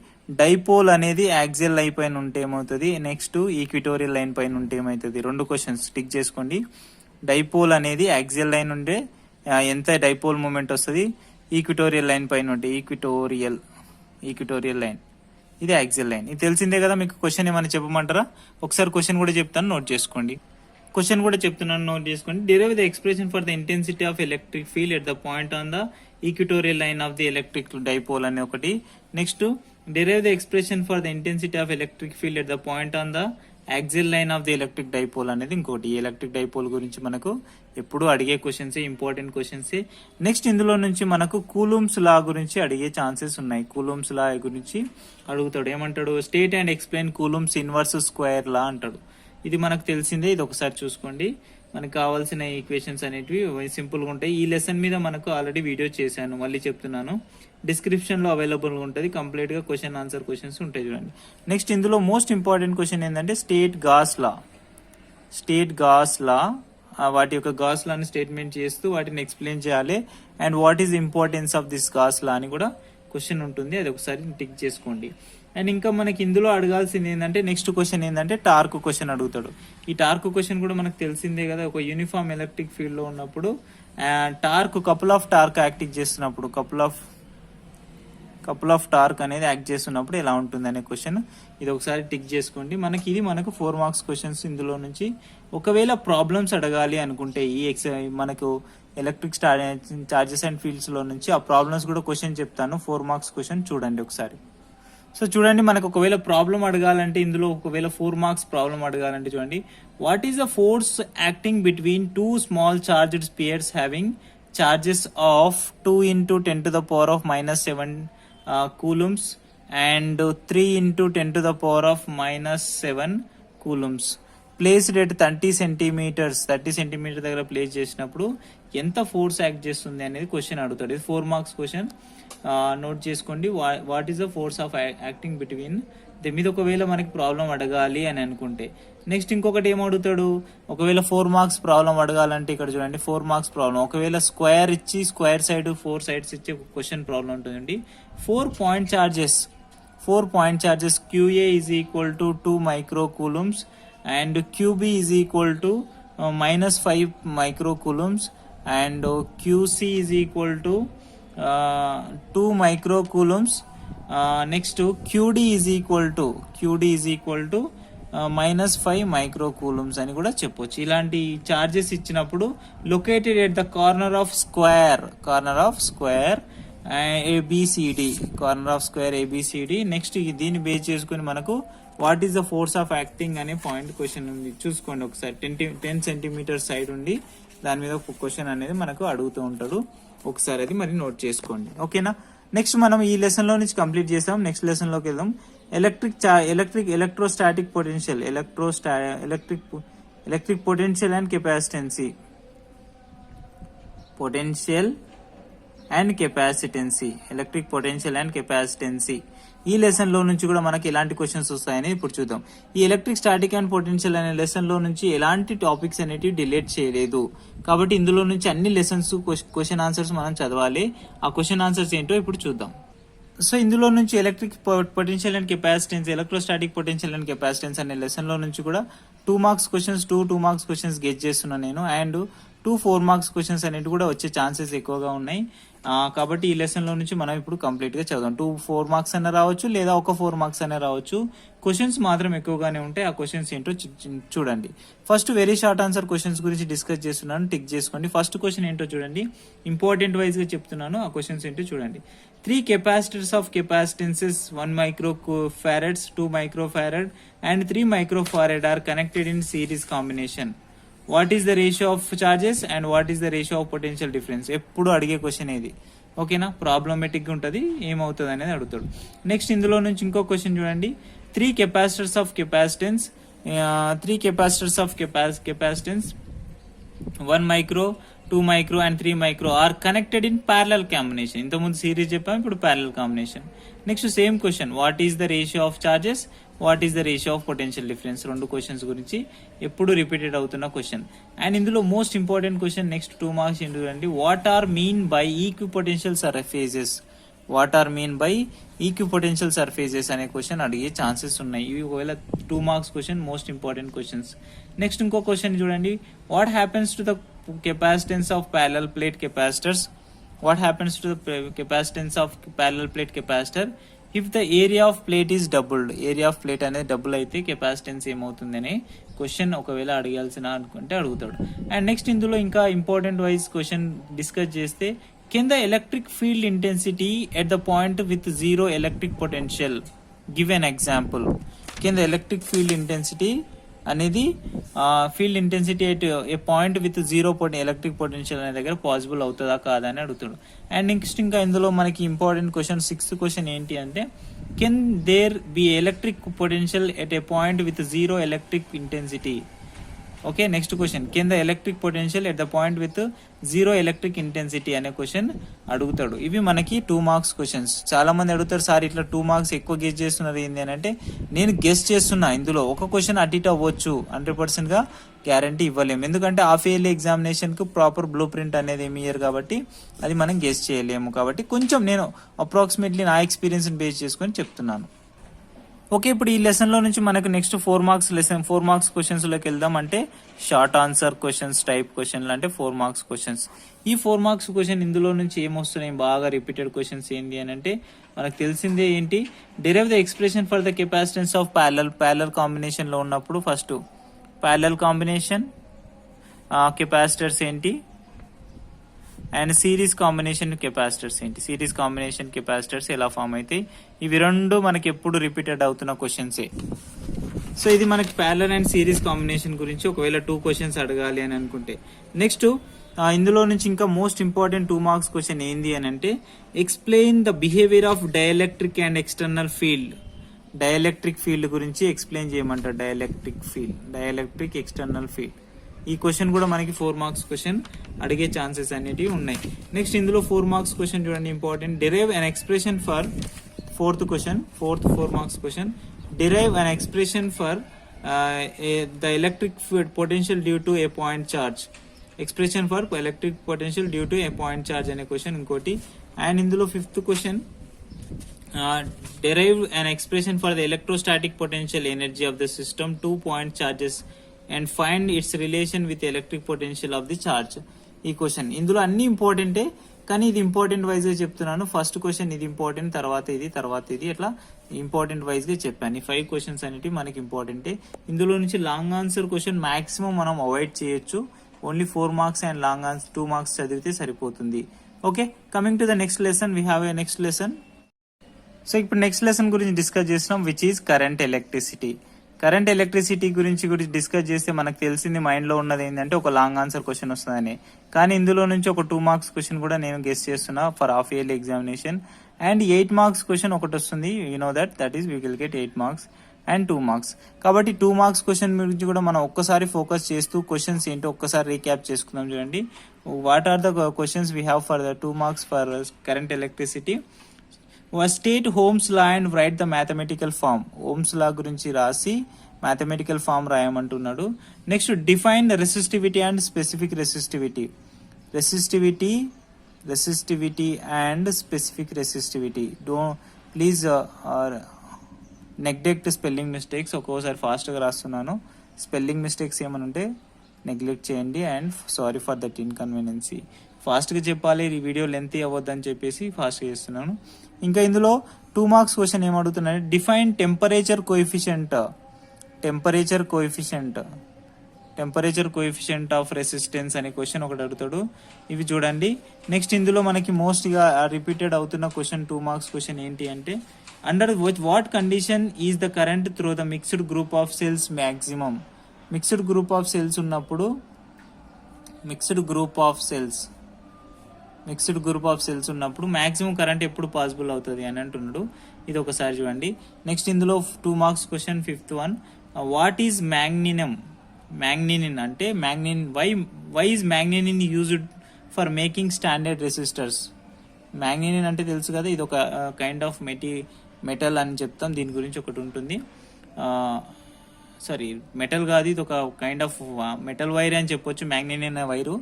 డైపోల్ అనేది యాక్సియల్ లైన్ పైన ఉంటే ఏమవుతుంది, నెక్స్ట్ ఈక్విటోరియల్ లైన్ పైన ఉంటే ఏమవుతుంది. 2 క్వశ్చన్స్ టిక్ చేసుకోండి. డైపోల్ అనేది యాక్సియల్ లైన్ ఉంటే ఎంత డైపోల్ మూమెంట్ వస్తుంది, ఈక్విటోరియల్ లైన్ పైన ఉంటే ఈక్విటోరియల్ లైన్, ఇది యాక్సియల్ లైన్. ఇది తెలిసిందే కదా. మీకు క్వశ్చన్ ఏమైనా చెప్పమంటారా? ఒకసారి క్వశ్చన్ కూడా చెప్తాను, నోట్ చేసుకోండి. క్వశ్చన్ కూడా చెప్తున్నాను, నోట్ చేసుకోండి. Derive the expression for the intensity of electric field at the point on the equatorial line of the electric dipole అనే ఒకటి. Next derive the expression for the intensity of electric field at the point on the axial line of the electric dipole అనేది ఇంకోటి. ఈ electric dipole గురించి మనకు ఎప్పుడు అడిగే questions, important questions. Next ఇందులో నుంచి మనకు కూలుంబ్స్ లా గురించి అడిగే ఛాన్సెస్ ఉన్నాయి. కూలుంబ్స్ లా గురించి అడుగుతాడు. ఏమంటాడు, state and explain Coulomb's inverse square law అంటాడు. ఇది మనకు తెలిసిందే, ఇది ఒకసారి చూసుకోండి. మనకు కావాల్సిన ఈక్వేషన్స్ అనేటివి సింపుల్ గా ఉంటాయి. ఈ లెసన్ మీద మనకు ఆల్రెడీ వీడియో చేశాను, మళ్ళీ చెప్తున్నాను. డిస్క్రిప్షన్ లో అవైలబుల్ గా ఉంటుంది, కంప్లీట్ గా క్వశ్చన్ ఆన్సర్ క్వశ్చన్స్ ఉంటాయి చూడండి. నెక్స్ట్ ఇందులో మోస్ట్ ఇంపార్టెంట్ క్వశ్చన్ ఏంటంటే స్టేట్ గాస్ లా. వాటి యొక్క గాస్ లాని స్టేట్మెంట్ చేస్తూ వాటిని ఎక్స్ప్లెయిన్ చేయాలి. And what is importance of this gas లా అని కూడా క్వశ్చన్ ఉంటుంది, అది ఒకసారి టిక్ చేసుకోండి. అండ్ ఇంకా మనకి ఇందులో అడగాల్సింది ఏంటంటే నెక్స్ట్ క్వశ్చన్ ఏంటంటే టార్క్ క్వశ్చన్ అడుగుతాడు. ఈ టార్క్ క్వశ్చన్ కూడా మనకు తెలిసిందే కదా. ఒక యూనిఫామ్ ఎలక్ట్రిక్ ఫీల్డ్ లో ఉన్నప్పుడు torque couple of torque acting చేస్తున్నప్పుడు కపుల్ ఆఫ్ టార్క్ అనేది యాక్ట్ చేస్తున్నప్పుడు ఎలా ఉంటుంది అనే క్వశ్చన్, ఇది ఒకసారి టిక్ చేసుకోండి. మనకు 4 మార్క్స్ క్వశ్చన్స్ ఇందులో నుంచి. ఒకవేళ ప్రాబ్లమ్స్ అడగాలి అనుకుంటే మనకు ఎలక్ట్రిక్ చార్జెస్ అండ్ ఫీల్డ్స్ లో నుంచి ఆ ప్రాబ్లమ్స్ కూడా క్వశ్చన్ చెప్తాను. 4 మార్క్స్ క్వశ్చన్ చూడండి ఒకసారి. సో చూడండి, మనకు ఒకవేళ ప్రాబ్లం అడగాలంటే ఇందులో ఒకవేళ 4 మార్క్స్ ప్రాబ్లం అడగాలంటే చూడండి, what is the force acting between 2 small charged spheres having charges of 2 into 10 to the power of -7 coulombs and 3 into 10 to the power of -7 coulombs placed at 30 centimeters దగ్గర place చేసినప్పుడు ఎంత force act చేస్తుంది అనేది question అడుగుతాడు. ఇది 4 marks question, note చేసుకోండి. What is the force of acting between దీని మీద ఒకవేళ మనకి ప్రాబ్లం అడగాలి అని అనుకుంటే. నెక్స్ట్ ఇంకొకటి ఏం అడుగుతాడు, ఒకవేళ 4 మార్క్స్ ప్రాబ్లం అడగాలంటే ఇక్కడ చూడండి 4 మార్క్స్ ప్రాబ్లం. ఒకవేళ స్క్వేర్ ఇచ్చి స్క్వేర్ సైడ్ 4 sides ఇచ్చి క్వశ్చన్ ప్రాబ్లం ఉంటుందండి. 4 point charges QA is equal to 2 microcoulombs and QB is equal to -5 microcoulombs and QC is equal to 2 microcoulombs. Next QD is equal to -5 microcoulombs అని కూడా చెప్పొచ్చు. ఇలాంటి charges ఇచ్చినప్పుడు located at the corner of square ABCD, corner of square ABCD. Next దీన్ని base చేసుకుని మనకు what is the force of acting అనే point question ఉంది. చూసుకోండి ఒకసారి. 10 సెంటీమీటర్ సైడ్ ఉండి దాని మీద ఒక క్వశ్చన్ అనేది మనకు అడుగుతూ ఉంటాడు. ఒకసారి అది మరి నోట్ చేసుకోండి. ఓకేనా. నెక్స్ట్ మనం ఈ లెసన్ లో నుంచి కంప్లీట్ చేస్తాం. నెక్స్ట్ లెసన్ లోకి వెళ్దాం. Electrostatic potential, electric potential and capacitance, potential and capacitance, electric potential and capacitance. ఈ లెసన్ లో నుంచి కూడా మనకి ఎలాంటి క్వశ్చన్స్ వస్తాయని ఇప్పుడు చూద్దాం. ఈ ఎలక్ట్రిక్ స్టాటిక్ అండ్ పొటెన్షియల్ అనే లెసన్ లో నుంచి ఎలాంటి టాపిక్స్ అనేటివి డిలీట్ చేయలేదు. కాబట్టి ఇందులో నుంచి అన్ని లెసన్స్ క్వశ్చన్ ఆన్సర్స్ మనం చదవాలి. ఆ క్వశ్చన్ ఆన్సర్స్ ఏంటో ఇప్పుడు చూద్దాం. సో ఇందులో నుంచి electric potential and capacitance, electrostatic potential and capacitance అనే లెసన్ లో నుంచి కూడా 2 marks questions, 2 marks questions get చేస్తున్నాను నేను. అండ్ 2 4 మార్క్స్ క్వశ్చన్స్ అనేవి కూడా వచ్చే ఛాన్సెస్ ఎక్కువగా ఉన్నాయి. కాబట్టి ఈ లెసన్ లో నుంచి మనం ఇప్పుడు కంప్లీట్ గా చదువుదాం. 2 4 మార్క్స్ అనే రావచ్చు, లేదా ఒక 4 మార్క్స్ అనే రావచ్చు. క్వశ్చన్స్ మాత్రం ఎక్కువగానే ఉంటాయి. ఆ క్వశ్చన్స్ ఏంటో చూడండి. First very short answer questions గురించి డిస్కస్ చేస్తున్నాను, టిక్ చేసుకోండి. ఫస్ట్ క్వశ్చన్ ఏంటో చూడండి, ఇంపార్టెంట్ వైజ్ గా చెప్తున్నాను. ఆ క్వశ్చన్స్ ఏంటో చూడండి. 3 capacitors of capacitances 1 microfarads, 2 microfarad and 3 microfarad are connected in series combination. What is the ratio of charges and what is the ratio of potential difference? ఎప్పుడు అడిగే question ఇది. ఓకేనా. ప్రాబ్లమేటిక్ ఉంటుంది, ఏమవుతుంది అనేది అడుగుతాడు. నెక్స్ట్ ఇందులో నుంచి ఇంకో క్వశ్చన్ చూడండి. 3 capacitors of capacitance, 3 capacitors of capacitance 1 micro, 2 micro and 3 micro are connected in parallel combination. ఇంతకుముందు సిరీస్ చెప్పాము, ఇప్పుడు parallel combination. Next same question, what is the ratio of charges, what is the ratio of potential difference. 2 questions గురించి ఎప్పుడు repeated అవుతున్న question. And ఇందులో most important question next 2 marks ఏంటంటే, what are mean by equipotential surfaces, what are mean by equipotential surfaces అనే question అడిగే chances ఉన్నాయి. ఇవి ఒకవేళ 2 marks question, most important questions. Next ఇంకో క్వశ్చన్ చూడండి, what happens to the capacitance of parallel plate capacitors, what happens to the capacitance of parallel plate capacitor if the area of plate is doubled. Area of plate అనేది double అయితే capacitance ఏమవుతుందనే question ఒకవేళ అడగాల్సిన అనుకుంటే అడుగుతాడు. And next ఇందులో ఇంకా important wise question discuss చేస్తే, can the electric field intensity at the point with 0 electric potential give an example. Can the electric field intensity అనేది field intensity at a point with 0 electric potential అనే దగ్గర possible అవుతుందా కాదా అని అడుగుతాడు. And next ఇంకా ఇందులో మనకి ఇంపార్టెంట్ క్వశ్చన్ 6th క్వశ్చన్ ఏంటి అంటే, can there be electric potential at a point with 0 electric intensity. Okay. Next question, can the electric potential at the point with 0 electric intensity అనే క్వశ్చన్ అడుగుతాడు. ఇవి మనకి 2 marks questions. చాలా మంది అడుగుతారు, sir ఇట్లా 2 మార్క్స్ ఎక్కువ గెస్ చేస్తున్నారు ఏంటి అని అంటే, నేను గెస్ చేస్తున్నా. ఇందులో ఒక క్వశ్చన్ అటు ఇటు అవ్వచ్చు, 100% గా గ్యారంటీ ఇవ్వలేము. ఎందుకంటే హాఫ్ ఇయర్లీ ఎగ్జామినేషన్ కు ప్రాపర్ బ్లూ ప్రింట్ అనేది ఏమి ఇయ్యరు కాబట్టి అది మనం గెస్ చేయలేము. కాబట్టి కొంచెం నేను అప్రాక్సిమేట్లీ నా ఎక్స్పీరియన్స్ బేస్ చేసుకొని చెప్తున్నాను. ఓకే. ఇప్పుడు ఈ లెసన్ లో నుంచి మనకు నెక్స్ట్ 4 మార్క్స్ క్వశ్చన్స్ లోకి వెళ్దాం. అంటే షార్ట్ ఆన్సర్ క్వశ్చన్స్ టైప్ క్వశ్చన్లు, అంటే 4 మార్క్స్ క్వశ్చన్స్. ఈ 4 మార్క్స్ క్వశ్చన్ ఇందులో నుంచి ఏమొస్తున్నాయి, బాగా రిపీటెడ్ క్వశ్చన్స్ ఏంటి అని అంటే, మనకు తెలిసిందే ఏంటి, derive the expression for the capacitance of parallel combination లో ఉన్నప్పుడు ఫస్ట్ ప్యారలల్ కాంబినేషన్ కెపాసిటర్స్ ఏంటి, అండ్ సిరీస్ కాంబినేషన్ కెపాసిటర్స్ ఏంటి, సిరీస్ కాంబినేషన్ కెపాసిటర్స్ ఎలా ఫామ్ అవుతాయి. ఇవి 2 మనకి ఎప్పుడు రిపీటెడ్ అవుతున్న క్వశ్చన్సే. సో ఇది మనకి ప్యారలల్ అండ్ సిరీస్ కాంబినేషన్ గురించి ఒకవేళ 2 క్వశ్చన్స్ అడగాలి అని అనుకుంటే. నెక్స్ట్ ఇందులో నుంచి ఇంకా మోస్ట్ ఇంపార్టెంట్ 2 మార్క్స్ క్వశ్చన్ ఏంది అని అంటే, explain the behaviour of dielectric and external field. Dielectric field గురించి ఎక్స్ప్లెయిన్ చేయమంటారు. Dielectric external field. ఈ క్వశ్చన్ కూడా మనకి 4 మార్క్స్ క్వశ్చన్ అడిగే ఛాన్సెస్ అనేటివి ఉన్నాయి. నెక్స్ట్ ఇందులో 4 మార్క్స్ క్వశ్చన్ చూడండి, important. Derive an expression for 4th 4 marks question. Derive an expression for the electric potential due to A point charge. Expression for electric potential due to A point charge అనే question ఇంకోటి. And ఇందులో 5th question, derive an expression for the electrostatic potential energy of the system 2 point charges and find its relation with the electric potential of the charge. ఈ question ఇందులో అన్ని ఇంపార్టెంటే, కానీ ఇది important wise గా చెప్తున్నాను. ఫస్ట్ క్వశ్చన్ ఇది important, తర్వాత ఇది అట్లా ఇంపార్టెంట్ వైజ్ గా చెప్పాను. ఈ 5 క్వశ్చన్స్ అనేవి మనకి ఇంపార్టెంటే. ఇందులో నుంచి లాంగ్ ఆన్సర్ క్వశ్చన్ మాక్సిమం మనం అవాయిడ్ చేయొచ్చు. Only 4 marks and long answer 2 marks చదివితే సరిపోతుంది. Okay, coming to the next lesson, we have a next lesson. So ఇప్పుడు నెక్స్ట్ లెసన్ గురించి డిస్కస్ చేస్తున్నాం, which is current electricity. Current electricity గురించి discuss చేస్తే మనకు తెలిసింది మైండ్ లో ఉన్నది ఏంటంటే ఒక లాంగ్ ఆన్సర్ క్వశ్చన్ వస్తుందని. కానీ ఇందులో నుంచి ఒక 2 మార్క్స్ క్వశ్చన్ కూడా నేను గెస్ చేస్తున్నా for half yearly examination. And 8 marks question ఒకటి వస్తుంది, you know that is we will get 8 marks and 2 marks. కాబట్టి 2 మార్క్స్ క్వశ్చన్ గురించి కూడా మనం ఒక్కసారి ఫోకస్ చేస్తూ క్వశ్చన్స్ ఏంటో ఒక్కసారి రీక్యాప్ చేసుకుందాం. చూడండి, what are the questions we have for the 2 marks for current electricity. State Ohm's law and write the mathematical form. Ohm's law గురించి రాసి మ్యాథమెటికల్ ఫార్మ్ రాయమంటున్నాడు. Next, define resistivity and specific resistivity. Resistivity and specific resistivity. Please neglect spelling mistakes. ఒక్కోసారి ఫాస్ట్గా రాస్తున్నాను, spelling mistakes ఏమైనా ఉంటే neglect చేయండి. And sorry for that inconvenience. ఫాస్ట్గా చెప్పాలి, ఈ వీడియో లెంతీ అవ్వద్దని చెప్పేసి ఫాస్ట్గా చేస్తున్నాను. ఇంకా ఇందులో 2 మార్క్స్ క్వశ్చన్ ఏమడుగుతున్నాడు, define temperature coefficient of resistance అనే క్వశ్చన్ ఒకటి అడుగుతాడు. ఇవి చూడండి. నెక్స్ట్ ఇందులో మనకి మోస్ట్గా రిపీటెడ్ అవుతున్న క్వశ్చన్ 2 మార్క్స్ క్వశ్చన్ ఏంటి అంటే, under what condition is the current through the mixed group of cells maximum. Mixed group of cells ఉన్నప్పుడు మాక్సిమం కరెంట్ ఎప్పుడు పాసిబుల్ అవుతుంది అని అంటున్నాడు. ఇది ఒకసారి చూడండి. నెక్స్ట్ ఇందులో 2 marks question 5th one, what is manganin అంటే why is manganin used for making standard resistors. Manganin అంటే తెలుసు కదా, ఇది ఒక కైండ్ ఆఫ్ మెటల్ అని చెప్తాం. దీని గురించి ఒకటి ఉంటుంది, సారీ మెటల్ కాదు, ఇది ఒక కైండ్ ఆఫ్ మెటల్ వైర్ అని చెప్పొచ్చు, మ్యాగ్నెటిక్ అనే వైరు.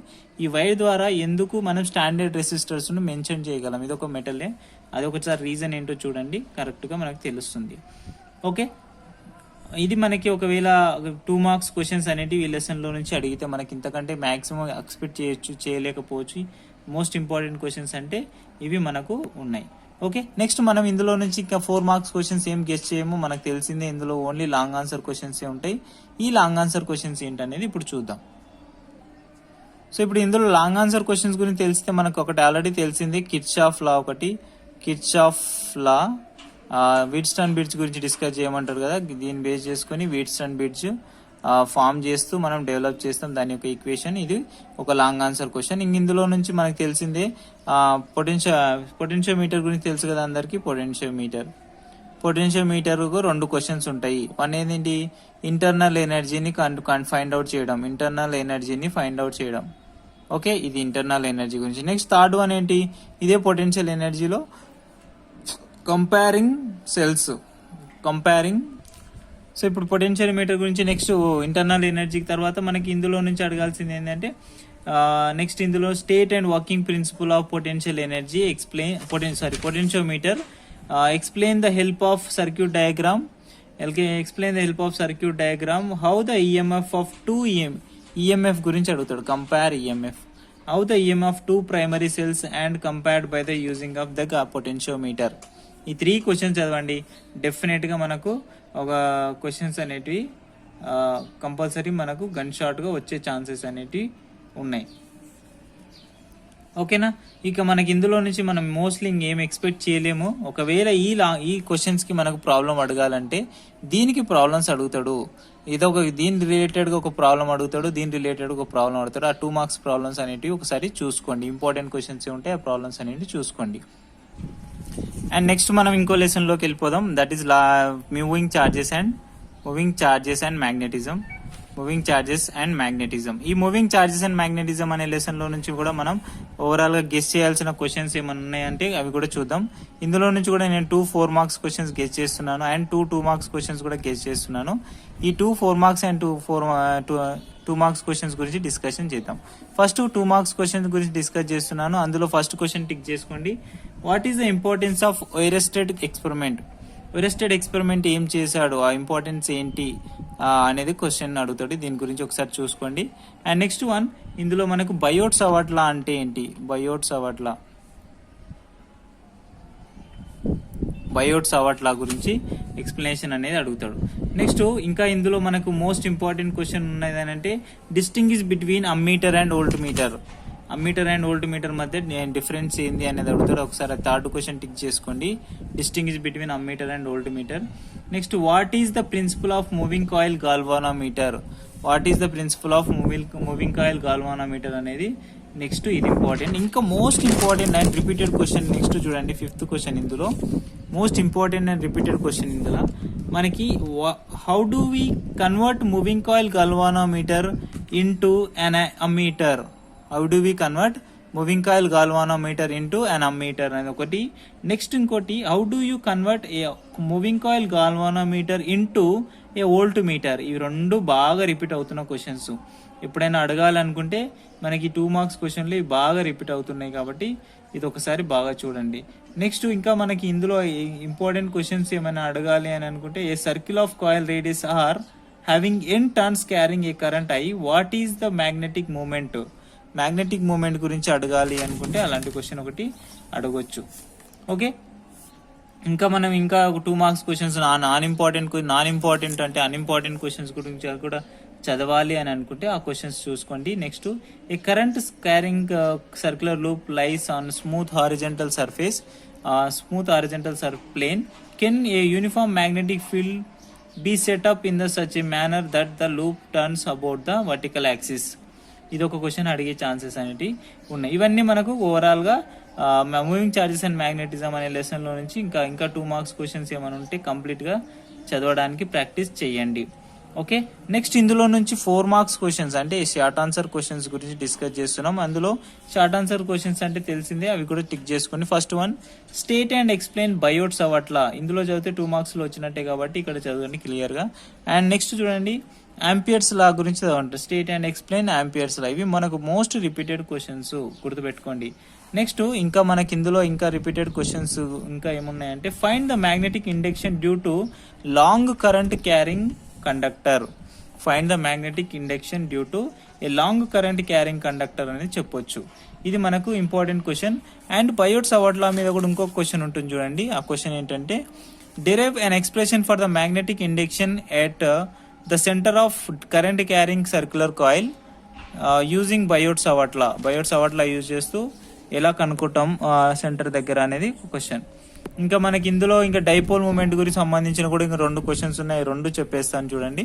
ఈ వైర్ ద్వారా ఎందుకు మనం స్టాండర్డ్ రెసిస్టర్స్ ను మెన్షన్ చేయగలం, ఇది ఒక మెటలే. అది ఒకసారి రీజన్ ఏంటో చూడండి, కరెక్ట్ గా మనకు తెలుస్తుంది. ఓకే, ఇది మనకి ఒకవేళ 2 మార్క్స్ క్వశ్చన్స్ అనేవి ఈ లెసన్ లో నుంచి అడిగితే మనకి ఇంతకంటే మాక్సిమం ఎక్స్పెక్ట్ చేయలేకపోవచ్చు. మోస్ట్ ఇంపార్టెంట్ క్వశ్చన్స్ అంటే ఇవి మనకు ఉన్నాయి. ఓకే, నెక్స్ట్ మనం ఇందులో నుంచి ఇంకా 4 మార్క్స్ క్వశ్చన్స్ ఏం గెస్ చేయము, మనకు తెలిసిందే ఇందులో ఓన్లీ లాంగ్ ఆన్సర్ క్వశ్చన్స్ ఉంటాయి. ఈ లాంగ్ ఆన్సర్ క్వశ్చన్స్ ఏంటనేది ఇప్పుడు చూద్దాం. సో ఇప్పుడు ఇందులో లాంగ్ ఆన్సర్ క్వశ్చన్స్ గురించి తెలిస్తే మనకు ఒకటి ఆల్రెడీ తెలిసింది, కిర్చాఫ్ లా వీట్స్టోన్ బ్రిడ్జ్ గురించి డిస్కస్ చేయమంటారు కదా. దీన్ని బేస్ చేసుకుని వీట్స్టోన్ బ్రిడ్జ్ ఫామ్ చేస్తూ మనం డెవలప్ చేస్తాం దాని యొక్క ఈక్వేషన్. ఇది ఒక లాంగ్ ఆన్సర్ క్వశ్చన్. ఇందులో నుంచి మనకు తెలిసిందే పొటెన్షియోమీటర్ గురించి తెలుసు కదా అందరికి. పొటెన్షియోమీటర్ 2 క్వశ్చన్స్ ఉంటాయి. వన్ ఏంటి, ఇంటర్నల్ ఎనర్జీని ఫైండ్ అవుట్ చేయడం. ఓకే, ఇది ఇంటర్నల్ ఎనర్జీ గురించి. నెక్స్ట్ 3rd వన్ ఏంటి, ఇదే పొటెన్షియల్ ఎనర్జీలో కంపేరింగ్. సో ఇప్పుడు పొటెన్షియోమీటర్ గురించి, నెక్స్ట్ ఇంటర్నల్ ఎనర్జీకి తర్వాత మనకి ఇందులో నుంచి అడగాల్సింది ఏంటంటే, నెక్స్ట్ ఇందులో state and working principle of potential energy potentiometer. Explain the help of circuit diagram. How the EMF of 2 EMF గురించి అడుగుతాడు. Compare EMF. How the EMF 2 primary cells and compared by the using of the potentiometer. ఈ 3 questions చదవండి, definite గా మనకు ఒక questions అనేటివి compulsory మనకు gun shot గా వచ్చే ఛాన్సెస్ అనేటివి ఉన్నాయి. ఓకేనా, ఇక మనకి ఇందులో నుంచి మనం మోస్ట్లీ ఇంకేం ఎక్స్పెక్ట్ చేయలేము. ఒకవేళ ఈ క్వశ్చన్స్ కి మనకు ప్రాబ్లం అడగాలంటే దీనికి ప్రాబ్లమ్స్ అడుగుతాడు. దీని రిలేటెడ్ గా ఒక ప్రాబ్లం అడుగుతాడు, దీని రిలేటెడ్ ఒక ప్రాబ్లం అడుగుతాడు. ఆ 2 మార్క్స్ ప్రాబ్లమ్స్ అనేటివి ఒకసారి చూసుకోండి. ఇంపార్టెంట్ క్వశ్చన్స్ ఉంటాయి, ఆ ప్రాబ్లమ్స్ అనేవి చూసుకోండి. అండ్ నెక్స్ట్ మనం ఇంకో లెసన్ లోకి వెళ్ళిపోదాం, that is moving charges and magnetism. ఈ మూవింగ్ చార్జెస్ అండ్ మ్యాగ్నెటిజం అనే లెసన్ లో నుంచి కూడా మనం ఓవరాల్ గా గెస్ చేయాల్సిన క్వశ్చన్స్ ఏమైనా ఉన్నాయంటే అవి కూడా చూద్దాం. ఇందులో నుంచి కూడా నేను 2 4 మార్క్స్ క్వశ్చన్స్ గెస్ చేస్తున్నాను అండ్ 2 మార్క్స్ క్వశ్చన్స్ కూడా గెస్ చేస్తున్నాను. ఈ 2 4 మార్క్స్ అండ్ 2 మార్క్స్ క్వశ్చన్స్ గురించి డిస్కషన్ చేద్దాం. ఫస్ట్ 2 మార్క్స్ క్వశ్చన్స్ గురించి డిస్కస్ చేస్తున్నాను. అందులో ఫస్ట్ క్వశ్చన్ టిక్ చేసుకోండి. What is the importance of Oersted experiment ఏం చేశాడు, ఆ ఇంపార్టెన్స్ ఏంటి అనేది క్వశ్చన్ అడుగుతాడు. దీని గురించి ఒకసారి చూసుకోండి. అండ్ నెక్స్ట్ వన్, ఇందులో మనకు బయోట్ సవార్ట్ లా అంటే ఏంటి, బయోట్ సవార్ట్ లా గురించి ఎక్స్ప్లెనేషన్ అనేది అడుగుతాడు. నెక్స్ట్ ఇంకా ఇందులో మనకు మోస్ట్ ఇంపార్టెంట్ క్వశ్చన్ ఉన్నది అంటే, distinguish between ammeter and volt meter. Ammeter and volt meter మధ్య డిఫరెన్స్ ఏంది అనేది అడుగుతాడు. ఒకసారి థర్డ్ క్వశ్చన్ టిక్ చేసుకోండి, distinguish between ammeter and volt meter. Next what is the principle of moving coil galvanometer, what is the principle of moving coil galvanometer అనేది next ఇది important. ఇంకా most important and repeated question next చూడండి, fifth question ఇందులో most important and repeated question ఇందులో మనకి how do we convert moving coil galvanometer into an ammeter, how do we convert moving coil galvanometer into an ammeter అనేది ఒకటి. Next ఇంకోటి how do you convert a moving coil galvanometer into a volt meter. ఇవి రెండు బాగా repeat అవుతున్న questions. ఎప్పుడైనా అడగాలనుకుంటే మనకి 2 marks క్వశ్చన్లు బాగా రిపీట్ అవుతున్నాయి కాబట్టి ఇది ఒకసారి బాగా చూడండి. నెక్స్ట్ ఇంకా మనకి ఇందులో ఇంపార్టెంట్ క్వశ్చన్స్ ఏమైనా అడగాలి అని అనుకుంటే a circle of coil radius R having n turns carrying a current I, what is the magnetic moment, magnetic moment గురించి అడగాలి అనుకుంటే అలాంటి క్వశ్చన్ ఒకటి అడగొచ్చు. ఓకే, ఇంకా మనం ఇంకా 2 మార్క్స్ క్వశ్చన్స్ నాన్ ఇంపార్టెంట్ అంటే అన్ఇంపార్టెంట్ క్వశ్చన్స్ గురించి కూడా చదవాలి అని అనుకుంటే ఆ క్వశ్చన్స్ చూసుకోండి. Next a current carrying circular loop lies on smooth horizontal surface plane, can a uniform magnetic field be set up in the such a manner that the loop turns about the vertical axis. ఇది ఒక question అడిగే chances అనేవి ఉన్నాయి. ఇవన్నీ మనకు ఓవరాల్గా moving charges and magnetism అనే లెసన్లో నుంచి ఇంకా 2 మార్క్స్ క్వశ్చన్స్ ఏమైనా ఉంటే కంప్లీట్గా చదవడానికి ప్రాక్టీస్ చేయండి. ఓకే, నెక్స్ట్ ఇందులో నుంచి 4 మార్క్స్ క్వశ్చన్స్ అంటే షార్ట్ ఆన్సర్ క్వశ్చన్స్ గురించి డిస్కస్ చేస్తున్నాం. అందులో షార్ట్ ఆన్సర్ క్వశ్చన్స్ అంటే తెలిసిందే, అవి కూడా టిక్ చేసుకోండి. First one state and explain Biot Savart law, ఇందులో చదివితే 2 మార్క్స్లో వచ్చినట్టే కాబట్టి ఇక్కడ చదవండి క్లియర్గా. అండ్ నెక్స్ట్ చూడండి ఆంపియర్స్ లా గురించి చదవండి, state and explain Ampere's law. ఇవి మనకు మోస్ట్ రిపీటెడ్ క్వశ్చన్స్, గుర్తుపెట్టుకోండి. నెక్స్ట్ ఇంకా మనకి ఇందులో ఇంకా రిపీటెడ్ క్వశ్చన్స్ ఇంకా ఏమున్నాయంటే find the magnetic induction due to long current carrying conductor, find the magnetic induction due to a long current carrying conductor అనేది చెప్పొచ్చు. ఇది మనకు ఇంపార్టెంట్ క్వశ్చన్. అండ్ బయోట్స్ అవర్ లా మీద కూడా ఇంకొక క్వశ్చన్ ఉంటుంది చూడండి. ఆ క్వశ్చన్ ఏంటంటే derive an expression for the magnetic induction at the centre of current carrying circular coil using Biot అవర్ లా యూజ్ చేస్తూ ఎలా కనుక్కుంటాం సెంటర్ దగ్గర అనేది క్వశ్చన్. ఇంకా మనకి ఇందులో ఇంకా డైపోల్ మూమెంట్ గురించి సంబంధించిన కూడా ఇంకా 2 క్వశ్చన్స్ ఉన్నాయి, 2 చెప్పేస్తాను చూడండి.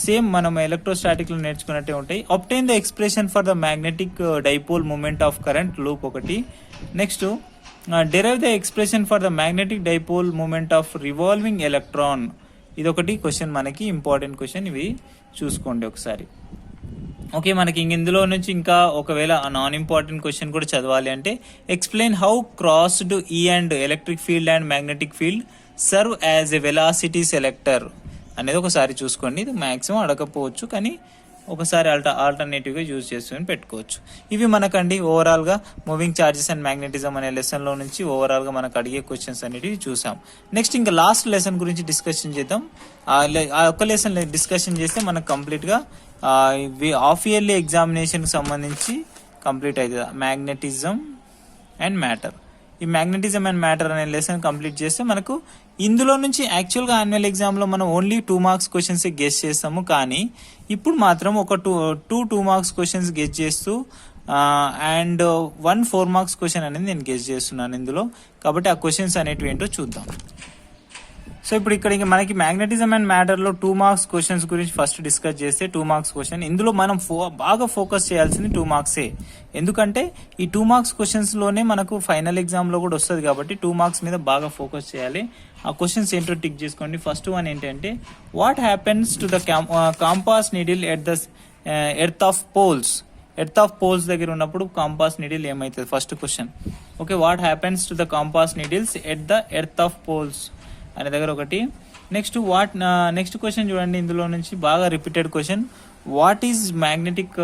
సేమ్ మనం ఎలక్ట్రోస్టాటిక్ లో నేర్చుకున్నట్టే ఉంటాయి. Obtain the expression for the magnetic dipole moment of current loop ఒకటి. Next derive the expression for the magnetic dipole moment of revolving electron, ఇదొకటి క్వశ్చన్ మనకి ఇంపార్టెంట్ క్వశ్చన్, ఇవి చూసుకోండి ఒకసారి. ఓకే, మనకి ఇందులో నుంచి ఇంకా ఒకవేళ నాన్ ఇంపార్టెంట్ క్వశ్చన్ కూడా చదవాలి అంటే ఎక్స్ప్లెయిన్ హౌ క్రాస్డ్ ఈ and electric field and magnetic field serve as a velocity selector అనేది ఒకసారి చూసుకోండి. ఇది మ్యాక్సిమం అడగకపోవచ్చు కానీ ఒకసారి ఆల్టర్నేటివ్గా యూజ్ చేసుకుని పెట్టుకోవచ్చు. ఇవి మనకండి ఓవరాల్గా మూవింగ్ చార్జెస్ అండ్ మ్యాగ్నెటిజం అనే లెసన్లో నుంచి ఓవరాల్గా మనకు అడిగే క్వశ్చన్స్ అనేటివి చూసాం. నెక్స్ట్ ఇంకా లాస్ట్ లెసన్ గురించి డిస్కషన్ చేద్దాం. ఆ ఒక్క లెసన్ డిస్కషన్ చేస్తే మనకు కంప్లీట్గా హాఫ్ ఇయర్లీ ఎగ్జామినేషన్కి సంబంధించి కంప్లీట్ అవుతుంది. మ్యాగ్నెటిజం అండ్ మ్యాటర్, ఈ మ్యాగ్నెటిజం అండ్ మ్యాటర్ అనే లెసన్ కంప్లీట్ చేస్తే మనకు ఇందులో నుంచి యాక్చువల్గా యాన్యువల్ ఎగ్జామ్లో మనం ఓన్లీ 2 మార్క్స్ క్వశ్చన్స్ గెస్ చేస్తాము, కానీ ఇప్పుడు మాత్రం ఒక 2 మార్క్స్ క్వశ్చన్స్ గెస్ చేస్తూ అండ్ 1 4 మార్క్స్ క్వశ్చన్ అనేది నేను గెస్ చేస్తున్నాను ఇందులో. కాబట్టి ఆ క్వశ్చన్స్ అనేటివి ఏంటో చూద్దాం. సో ఇప్పుడు ఇక్కడ మనకి మ్యాగ్నెటిజం అండ్ మ్యాటర్లో 2 మార్క్స్ క్వశ్చన్స్ గురించి ఫస్ట్ డిస్కస్ చేస్తే 2 మార్క్స్ క్వశ్చన్ ఇందులో మనం బాగా ఫోకస్ చేయాల్సింది 2 మార్క్సే. ఎందుకంటే ఈ 2 మార్క్స్ క్వశ్చన్స్లోనే మనకు ఫైనల్ ఎగ్జామ్లో కూడా వస్తుంది కాబట్టి 2 మార్క్స్ మీద బాగా ఫోకస్ చేయాలి. ఆ క్వశ్చన్స్ ఏంటో టిక్ చేసుకోండి. ఫస్ట్ వన్ ఏంటంటే what happens to the compass needle at the earth of poles దగ్గర ఉన్నప్పుడు కాంపాస్ నీడిల్ ఏమవుతుంది, first question. Okay, what happens to the compass needles at the earth of poles అనే దగ్గర ఒకటి. Next question చూడండి, ఇందులో నుంచి బాగా repeated question, what is magnetic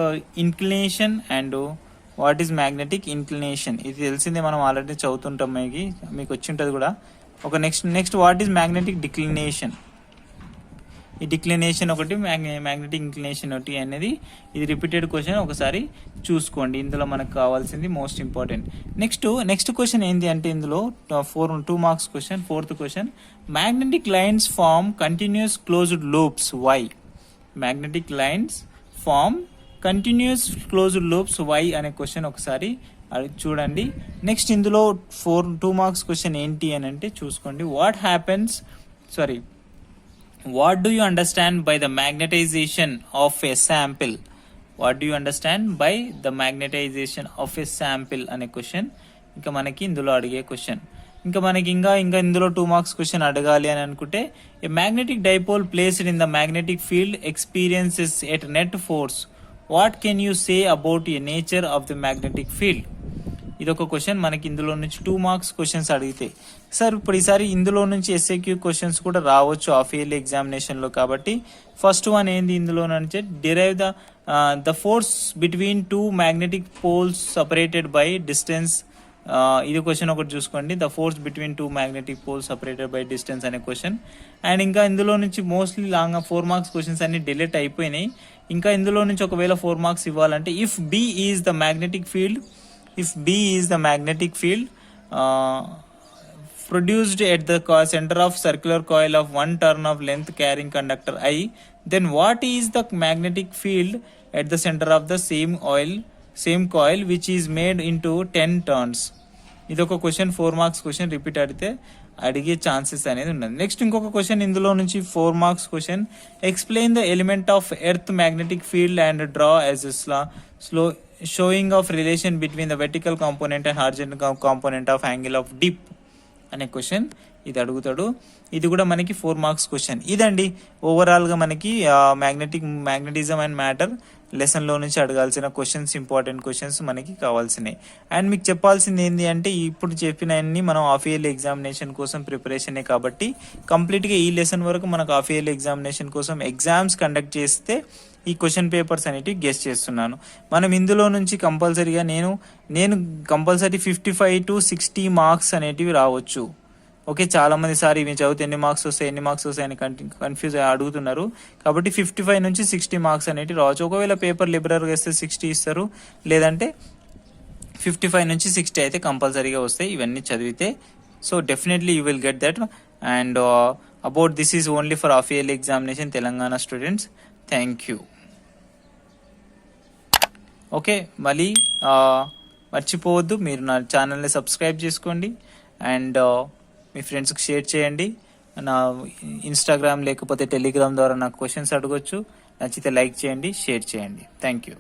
inclination and what is magnetic inclination. ఇది తెలిసిందే, మనం ఆల్రెడీ చదువుతుంటాం, మీకు వచ్చి ఉంటుంది కూడా. ఒక next what is magnetic declination, ఈ డిక్లినేషన్ ఒకటి, మ్యాగ్నెటిక్ ఇంక్లినేషన్ ఒకటి అనేది ఇది రిపీటెడ్ క్వశ్చన్, ఒకసారి చూసుకోండి. ఇందులో మనకు కావాల్సింది మోస్ట్ ఇంపార్టెంట్. నెక్స్ట్ క్వశ్చన్ ఏంటి అంటే ఇందులో 2 marks question, 4th question, magnetic lines form continuous closed loops why. Magnetic lines form continuous closed loops why అనే క్వశ్చన్ ఒకసారి చూడండి. నెక్స్ట్ ఇందులో 2 మార్క్స్ క్వశ్చన్ ఏంటి అని అంటే చూసుకోండి. What do you understand by the magnetisation of a sample? What do you understand by the magnetisation of a sample అనే question ఇంకా మనకి ఇందులో అడిగే క్వశ్చన్. ఇంకా మనకి ఇంకా ఇందులో 2 మార్క్స్ క్వశ్చన్ అడగాలి అని అనుకుంటే, a magnetic dipole placed in the magnetic field experiences at net force. What can you say about a nature of the magnetic field? ఇదొక క్వశ్చన్ మనకి ఇందులో నుంచి 2 మార్క్స్ క్వశ్చన్స్ అడిగితే. సార్ ఇప్పుడు ఈసారి ఇందులో నుంచి ఎస్ఏక్యూ క్వశ్చన్స్ కూడా రావచ్చు హాఫ్ ఇయర్లీ ఎగ్జామినేషన్లో. కాబట్టి ఫస్ట్ వన్ ఏంది ఇందులో నుంచి, derive the force between 2 magnetic poles separated by distance. ఇది క్వశ్చన్ ఒకటి చూసుకోండి. The force between 2 magnetic poles separated by distance అనే క్వశ్చన్. అండ్ ఇంకా ఇందులో నుంచి మోస్ట్లీ 4 మార్క్స్ క్వశ్చన్స్ అన్ని డిలీట్ అయిపోయినాయి. ఇంకా ఇందులో నుంచి ఒకవేళ 4 మార్క్స్ ఇవ్వాలంటే, if B is the magnetic field produced at the center of circular coil of 1 turn of length carrying conductor I, then what is the magnetic field at the center of the same coil which is made into 10 turns? ఇదొక question 4 marks question repeat అడిగే chances అనేది ఉన్నది. Next ఇంకొక question ఇందులో నుంచి 4 marks question, explain the element of earth magnetic field and draw as slow showing of relation between the vertical component and horizontal component of angle of dip అనే question ఇది అడుగుతాడు. ఇది కూడా మనకి 4 మార్క్స్ క్వశ్చన్. ఇదండి ఓవరాల్గా మనకి మ్యాగ్నెటిజం అండ్ మ్యాటర్ లెసన్లో నుంచి అడగాల్సిన క్వశ్చన్స్, ఇంపార్టెంట్ క్వశ్చన్స్ మనకి కావాల్సినవి. అండ్ మీకు చెప్పాల్సింది ఏంటి అంటే, ఇప్పుడు చెప్పినవన్నీ మనం హాఫ్ ఇయర్లీ ఎగ్జామినేషన్ కోసం ప్రిపరేషనే కాబట్టి కంప్లీట్గా ఈ లెసన్ వరకు మనకు హాఫ్ ఇయర్లీ ఎగ్జామినేషన్ కోసం ఎగ్జామ్స్ కండక్ట్ చేస్తే ఈ క్వశ్చన్ పేపర్స్ అనేటివి గెస్ చేస్తున్నాను. మనం ఇందులో నుంచి కంపల్సరీగా నేను కంపల్సరీ 55 to 60 మార్క్స్ అనేటివి రావచ్చు. ఓకే, చాలా మంది సార్ ఇవి చదివితే ఎన్ని మార్క్స్ వస్తాయని కన్ఫ్యూజ్ అడుగుతున్నారు. కాబట్టి 55 నుంచి 60 మార్క్స్ అనేవి రావచ్చు. ఒకవేళ పేపర్ లిబరల్గా వేస్తే 60 ఇస్తారు, లేదంటే 55 నుంచి 60 అయితే కంపల్సరీగా వస్తాయి ఇవన్నీ చదివితే. So definitely you will get that. And about this is only for half yearly examination Telangana students. Thank you. Okay, మళ్ళీ మర్చిపోవద్దు, మీరు నా ఛానల్ని సబ్స్క్రైబ్ చేసుకోండి అండ్ మీ ఫ్రెండ్స్కి షేర్ చేయండి. నా ఇన్స్టాగ్రామ్ లేకపోతే టెలిగ్రామ్ ద్వారా నాకు క్వశ్చన్స్ అడగొచ్చు. నచ్చితే లైక్ చేయండి, షేర్ చేయండి. Thank you.